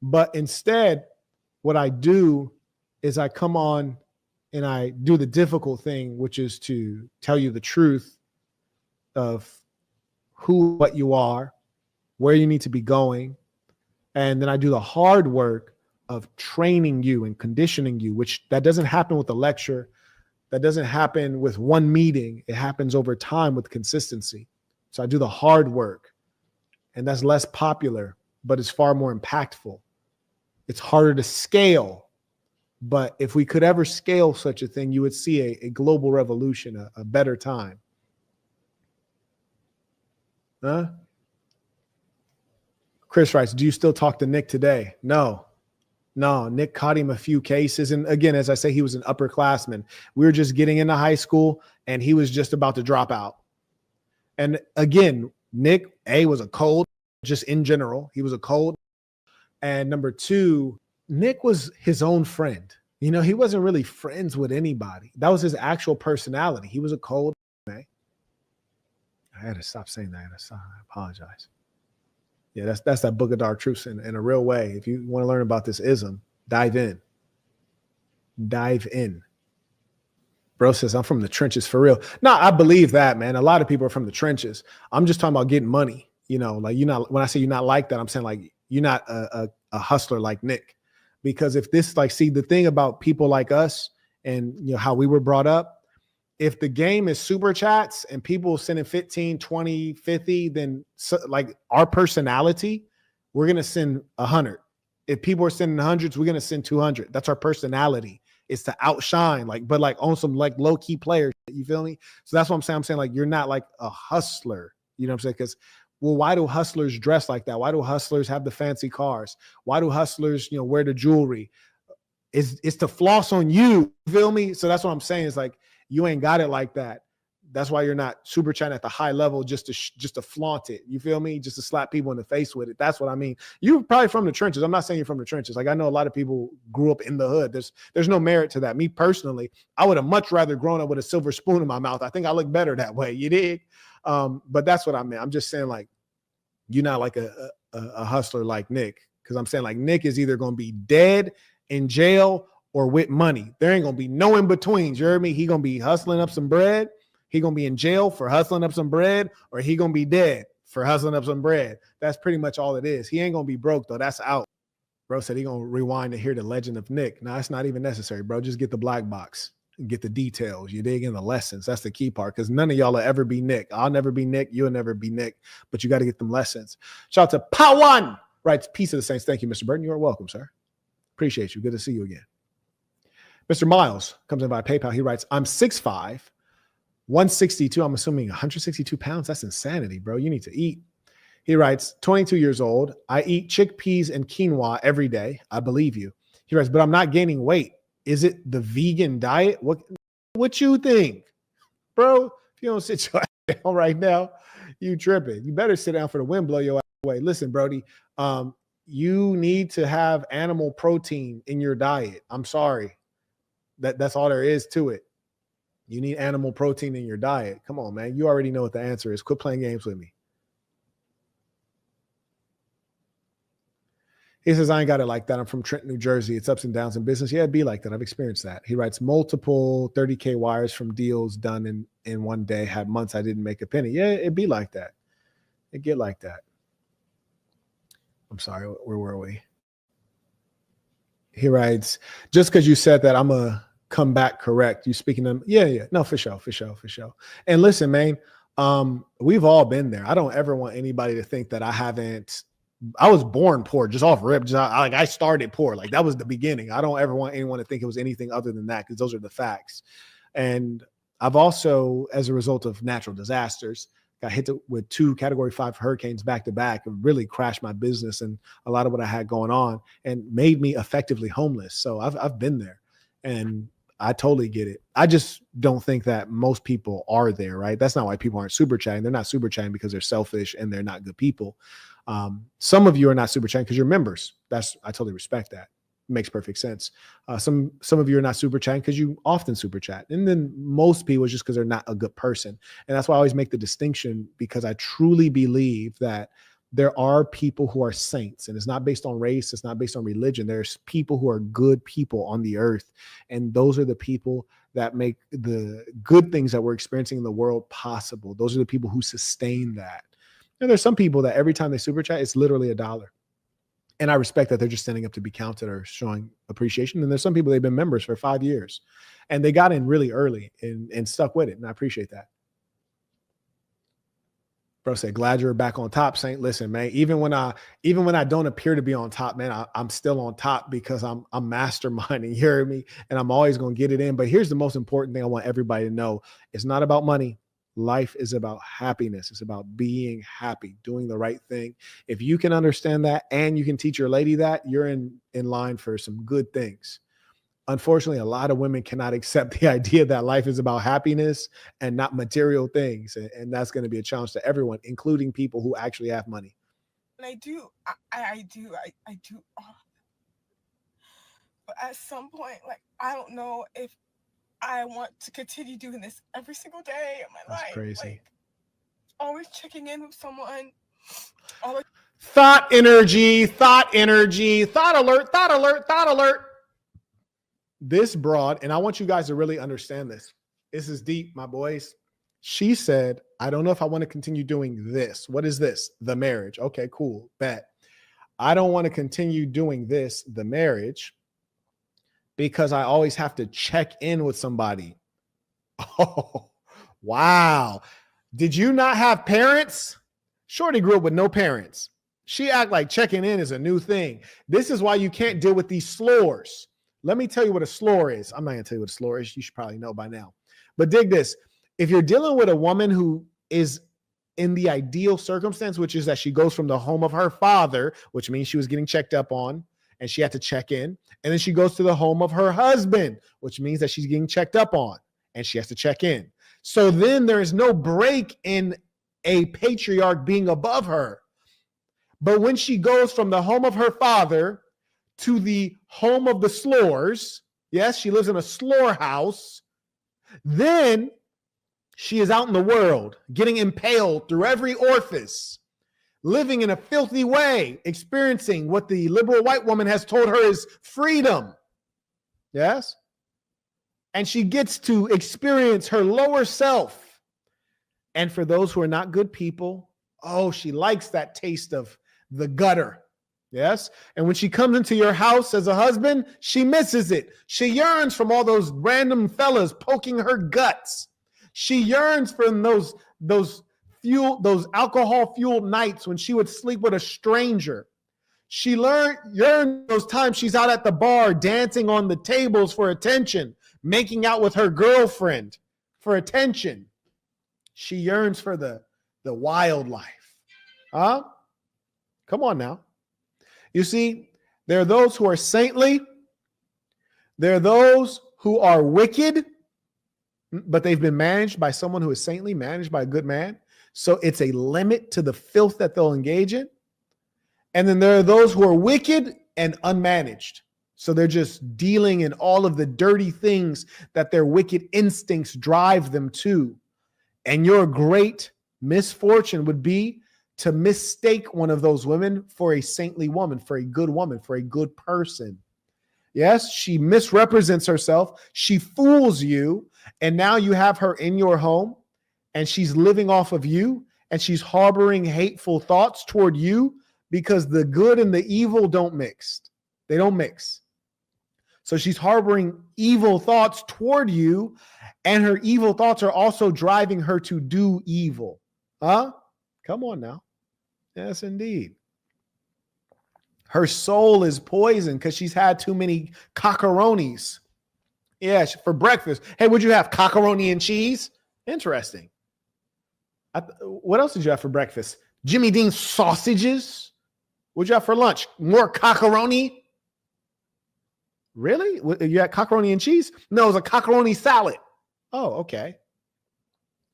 But instead, what I do is I come on and I do the difficult thing, which is to tell you the truth of what you are, where you need to be going. And then I do the hard work of training you and conditioning you, which that doesn't happen with a lecture. That doesn't happen with one meeting. It happens over time with consistency. So I do the hard work, and that's less popular, but it's far more impactful. It's harder to scale. But if we could ever scale such a thing, you would see a global revolution, a better time. Huh? Chris writes, do you still talk to Nick today? No, Nick caught him a few cases. And again, as I say, he was an upperclassman. We were just getting into high school and he was just about to drop out. And again, Nick, was a cold, just in general. He was a cold. And number two, Nick was his own friend. You know, he wasn't really friends with anybody. That was his actual personality. He was a cold man. I had to stop saying that. I apologize. Yeah, that's that book of dark truths in a real way. If you want to learn about this ism, dive in. Dive in. Bro says, I'm from the trenches for real. No, I believe that, man. A lot of people are from the trenches. I'm just talking about getting money. Like you're not, when I say you're not like that, I'm saying like you're not a hustler like Nick. Because if this, like, see, the thing about people like us and how we were brought up, if the game is super chats and people sending 15, 20, 50, then like our personality, we're going to send 100. If people are sending hundreds, we're going to send 200. That's our personality. It's to outshine, but on some like low key players. You feel me? So that's what I'm saying. I'm saying like, you're not like a hustler. You know what I'm saying? Because, well, why do hustlers dress like that? Why do hustlers have the fancy cars? Why do hustlers, wear the jewelry? It's to floss on you. You feel me? So that's what I'm saying. Is like, you ain't got it like that. That's why you're not super chatting at the high level just to flaunt it. You feel me? Just to slap people in the face with it. That's what I mean. You're probably from the trenches. I'm not saying you're from the trenches. Like, I know a lot of people grew up in the hood. There's no merit to that. Me personally, I would have much rather grown up with a silver spoon in my mouth. I think I look better that way. You dig? But that's what I meant. I'm just saying, like, you're not like a hustler like Nick. Because I'm saying, like, Nick is either going to be dead, in jail, or with money. There ain't going to be no in betweens. You heard me? He going to be hustling up some bread. He going to be in jail for hustling up some bread, or he going to be dead for hustling up some bread. That's pretty much all it is. He ain't going to be broke, though. That's out. Bro said he going to rewind to hear the legend of Nick. No, it's not even necessary, bro. Just get the black box and get the details. You dig in the lessons. That's the key part, because none of y'all will ever be Nick. I'll never be Nick. You'll never be Nick. But you got to get them lessons. Shout out to Pawan. Right. Peace of the Saints. Thank you, Mr. Burton. You are welcome, sir. Appreciate you. Good to see you again. Mr. Miles comes in by PayPal. He writes, I'm 6'5", 162. I'm assuming 162 pounds. That's insanity, bro. You need to eat. He writes, 22 years old. I eat chickpeas and quinoa every day. I believe you. He writes, but I'm not gaining weight. Is it the vegan diet? What you think? Bro, if you don't sit your ass down right now, you tripping. You better sit down for the wind blow your ass away. Listen, Brody, you need to have animal protein in your diet. I'm sorry. That's all there is to it. You need animal protein in your diet. Come on, man. You already know what the answer is. Quit playing games with me. He says, I ain't got it like that. I'm from Trenton, New Jersey. It's ups and downs in business. Yeah, it'd be like that. I've experienced that. He writes, multiple 30K wires from deals done in one day. Had months I didn't make a penny. Yeah, it'd be like that. It'd get like that. I'm sorry. Where were we? He writes, just because you said that, I'm a come back correct. You speaking to them? Yeah. No, for sure. And listen, man, we've all been there. I don't ever want anybody to think that I was born poor, just off rip. I started poor. Like, that was the beginning. I don't ever want anyone to think it was anything other than that, because those are the facts. And I've also, as a result of natural disasters, got hit with 2 Category 5 hurricanes back to back, and really crashed my business and a lot of what I had going on, and made me effectively homeless. So I've been there, and I totally get it. I just don't think that most people are there, right? That's not why people aren't super chatting. They're not super chatting because they're selfish and they're not good people. Some of you are not super chatting because you're members. I totally respect that. It makes perfect sense. Some of you are not super chatting because you often super chat. And then most people is just because they're not a good person. And that's why I always make the distinction, because I truly believe that there are people who are saints, and it's not based on race. It's not based on religion. There's people who are good people on the earth. And those are the people that make the good things that we're experiencing in the world possible. Those are the people who sustain that. And there's some people that every time they super chat, it's literally $1. And I respect that they're just standing up to be counted or showing appreciation. And there's some people, they've been members for 5 years, and they got in really early and stuck with it. And I appreciate that. Bro said, glad you're back on top, Saint. Listen, man, even when I don't appear to be on top, man, I'm still on top because I'm masterminding, you hear me? And I'm always going to get it in. But here's the most important thing I want everybody to know. It's not about money. Life is about happiness. It's about being happy, doing the right thing. If you can understand that and you can teach your lady that, you're in line for some good things. Unfortunately, a lot of women cannot accept the idea that life is about happiness and not material things. And that's going to be a challenge to everyone, including people who actually have money. And I do. But at some point, like, I don't know if I want to continue doing this every single day of my life. That's crazy. Like, always checking in with someone. Thought energy, thought energy, thought alert, thought alert, thought alert. This broad, and I want you guys to really understand this. This is deep, my boys. She said, I don't know if I want to continue doing this. What is this? The marriage. Okay, cool. Bet. I don't want to continue doing this, the marriage, because I always have to check in with somebody. Oh, wow. Did you not have parents? Shorty grew up with no parents. She act like checking in is a new thing. This is why you can't deal with these slurs. Let me tell you what a slur is. I'm not going to tell you what a slur is. You should probably know by now. But dig this. If you're dealing with a woman who is in the ideal circumstance, which is that she goes from the home of her father, which means she was getting checked up on and she had to check in. And then she goes to the home of her husband, which means that she's getting checked up on and she has to check in. So then there is no break in a patriarch being above her. But when she goes from the home of her father to the home of the slurs, yes, she lives in a slur house, then she is out in the world, getting impaled through every orifice, living in a filthy way, experiencing what the liberal white woman has told her is freedom. Yes? And she gets to experience her lower self. And for those who are not good people, oh, she likes that taste of the gutter. Yes. And when she comes into your house as a husband, she misses it. She yearns from all those random fellas poking her guts. She yearns from those alcohol fueled nights when she would sleep with a stranger. She yearns those times she's out at the bar dancing on the tables for attention, making out with her girlfriend for attention. She yearns for the wildlife. Huh? Come on now. You see, there are those who are saintly. There are those who are wicked, but they've been managed by someone who is saintly, managed by a good man. So it's a limit to the filth that they'll engage in. And then there are those who are wicked and unmanaged. So they're just dealing in all of the dirty things that their wicked instincts drive them to. And your great misfortune would be to mistake one of those women for a saintly woman, for a good person. Yes, she misrepresents herself. She fools you. And now you have her in your home and she's living off of you and she's harboring hateful thoughts toward you because the good and the evil don't mix. They don't mix. So she's harboring evil thoughts toward you, and her evil thoughts are also driving her to do evil. Huh? Come on now. Yes, indeed. Her soul is poisoned because she's had too many cockaronis. Yeah, for breakfast. Hey, would you have cockaroni and cheese? Interesting. What else did you have for breakfast? Jimmy Dean sausages? What'd you have for lunch? More cockaroni? Really? You had cockaroni and cheese? No, it was a cockaroni salad. Oh, okay.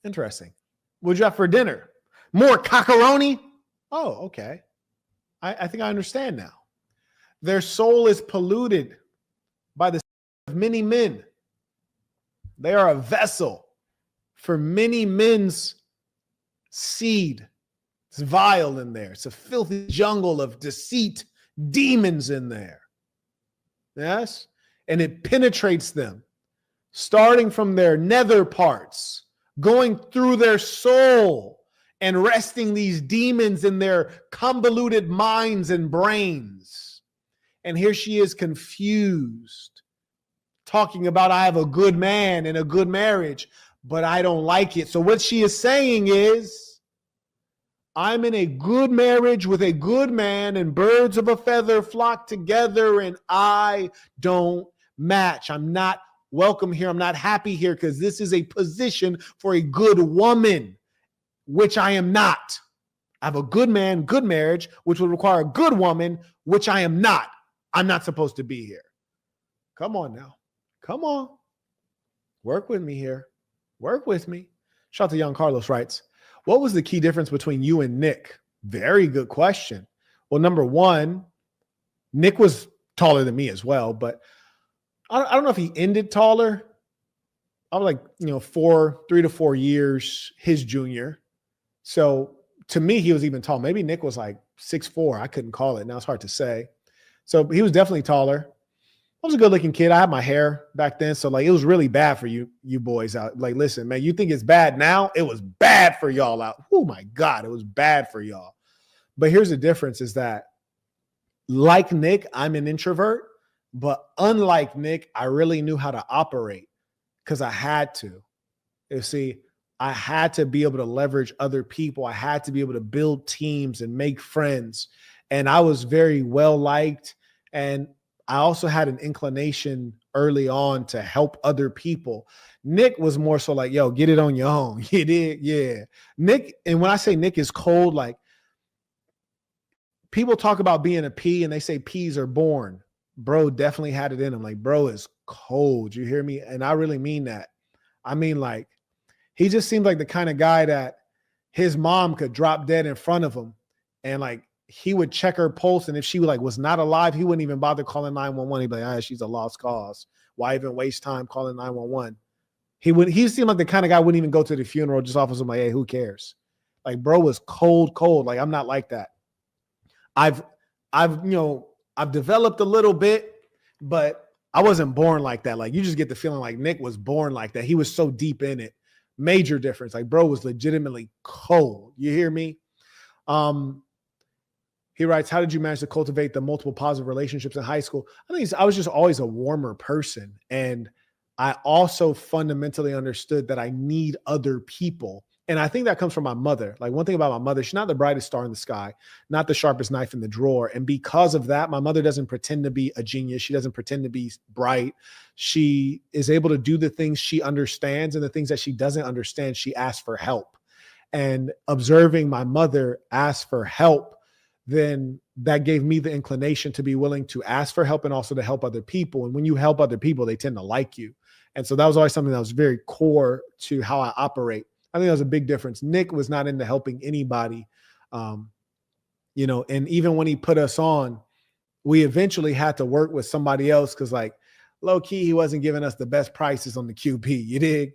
Interesting. What'd you have for dinner? More cockaroni? Oh, okay. I think I understand now. Their soul is polluted by the of many men. They are a vessel for many men's seed. It's vile in there. It's a filthy jungle of deceit, demons in there. Yes? And it penetrates them, starting from their nether parts, going through their soul, and resting these demons in their convoluted minds and brains. And here she is confused, talking about, I have a good man and a good marriage, but I don't like it. So what she is saying is, I'm in a good marriage with a good man and birds of a feather flock together and I don't match. I'm not welcome here. I'm not happy here because this is a position for a good woman, which I am not. I have a good man, good marriage, which would require a good woman, which I am not. I'm not supposed to be here. Come on now. Come on. Work with me here. Work with me. Shout out to Young Carlos writes, what was the key difference between you and Nick? Very good question. Well, number one, Nick was taller than me as well, but I don't know if he ended taller. I was like, 3 to 4 years his junior. So to me, he was even tall. Maybe Nick was like 6'4". I couldn't call it. Now it's hard to say. So he was definitely taller. I was a good looking kid. I had my hair back then. So like, it was really bad for you boys out. Like, listen, man, you think it's bad now? It was bad for y'all out. Oh my God. It was bad for y'all. But here's the difference is that like Nick, I'm an introvert, but unlike Nick, I really knew how to operate because I had to. You see, I had to be able to leverage other people. I had to be able to build teams and make friends. And I was very well liked. And I also had an inclination early on to help other people. Nick was more so like, yo, get it on your own. You did? Yeah. Nick, and when I say Nick is cold, like people talk about being a P and they say P's are born. Bro definitely had it in him. Like, bro is cold. You hear me? And I really mean that. I mean, like, he just seemed like the kind of guy that his mom could drop dead in front of him and like, he would check her pulse, and if she was not alive, he wouldn't even bother calling 911. He'd be like, she's a lost cause. Why even waste time calling 911? He seemed like the kind of guy wouldn't even go to the funeral, just offers him like, hey, who cares? Like, bro was cold. Like, I'm not like that. I've developed a little bit, but I wasn't born like that. Like, you just get the feeling like Nick was born like that. He was so deep in it. Major difference. Like, bro was legitimately cold. You hear me? He writes, how did you manage to cultivate the multiple positive relationships in high school? I think I was just always a warmer person. And I also fundamentally understood that I need other people. And I think that comes from my mother. Like, one thing about my mother, she's not the brightest star in the sky, not the sharpest knife in the drawer. And because of that, my mother doesn't pretend to be a genius. She doesn't pretend to be bright. She is able to do the things she understands, and the things that she doesn't understand, she asks for help. And observing my mother ask for help, then that gave me the inclination to be willing to ask for help and also to help other people. And when you help other people, they tend to like you. And so that was always something that was very core to how I operate. I think that was a big difference. Nick was not into helping anybody, and even when he put us on, we eventually had to work with somebody else because, like, low key, he wasn't giving us the best prices on the QB. You dig?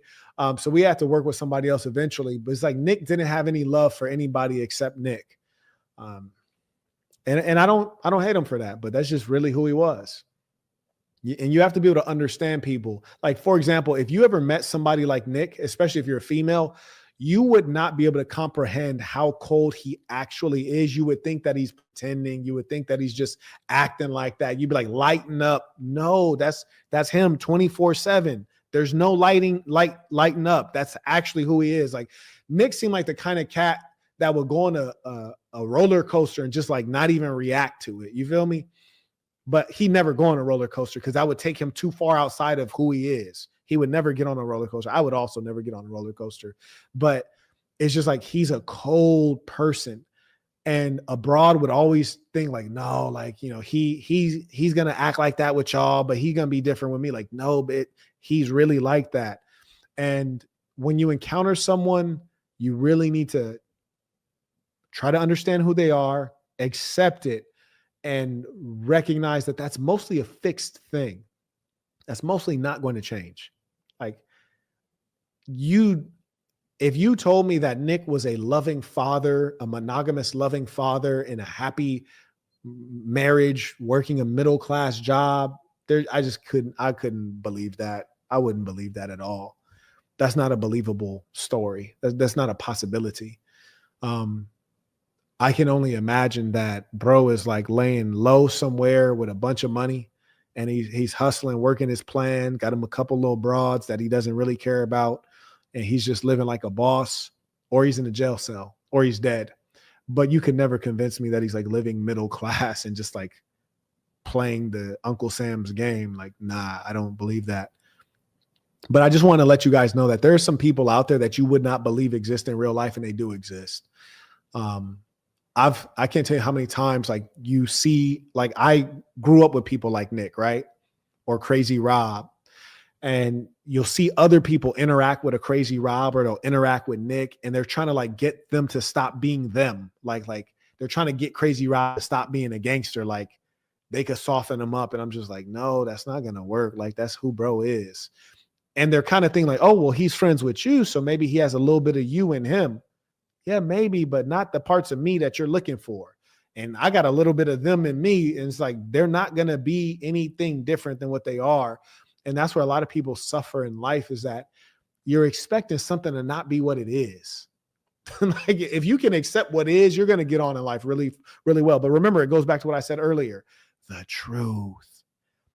So we had to work with somebody else eventually. But it's like Nick didn't have any love for anybody except Nick. And I don't hate him for that, but that's just really who he was. And you have to be able to understand people. Like, for example, if you ever met somebody like Nick, especially if you're a female, you would not be able to comprehend how cold he actually is. You would think that he's pretending. You would think that he's just acting like that. You'd be like, lighten up. No, that's him 24/7. There's no lighten up. That's actually who he is. Like, Nick seemed like the kind of cat that would go on a roller coaster and just like not even react to it. You feel me? But he never go on a roller coaster because that would take him too far outside of who he is. He would never get on a roller coaster. I would also never get on a roller coaster. But it's just like he's a cold person. And abroad would always think like, no, like, he's gonna act like that with y'all, but he's gonna be different with me. Like, no, but he's really like that. And when you encounter someone, you really need to try to understand who they are, accept it, and recognize that that's mostly a fixed thing. That's mostly not going to change. Like, if you told me that Nick was a loving father, a monogamous loving father in a happy marriage, working a middle-class job, I couldn't believe that. I wouldn't believe that at all. That's not a believable story. That's not a possibility. I can only imagine that bro is like laying low somewhere with a bunch of money, and he's hustling, working his plan, got him a couple little broads that he doesn't really care about, and he's just living like a boss, or he's in a jail cell, or he's dead. But you could never convince me that he's like living middle class and just like playing the Uncle Sam's game. Like, nah, I don't believe that. But I just want to let you guys know that there are some people out there that you would not believe exist in real life, and they do exist. I can't tell you how many times like you see, like I grew up with people like Nick, right? Or Crazy Rob. And you'll see other people interact with a Crazy Rob, or they'll interact with Nick, and they're trying to like get them to stop being them. Like they're trying to get Crazy Rob to stop being a gangster. Like they could soften him up. And I'm just like, no, that's not going to work. Like that's who bro is. And they're kind of thinking like, oh, well, he's friends with you, so maybe he has a little bit of you in him. Yeah, maybe, but not the parts of me that you're looking for. And I got a little bit of them in me. And it's like, they're not going to be anything different than what they are. And that's where a lot of people suffer in life, is that you're expecting something to not be what it is. Like, if you can accept what is, you're going to get on in life really, really well. But remember, it goes back to what I said earlier, the truth.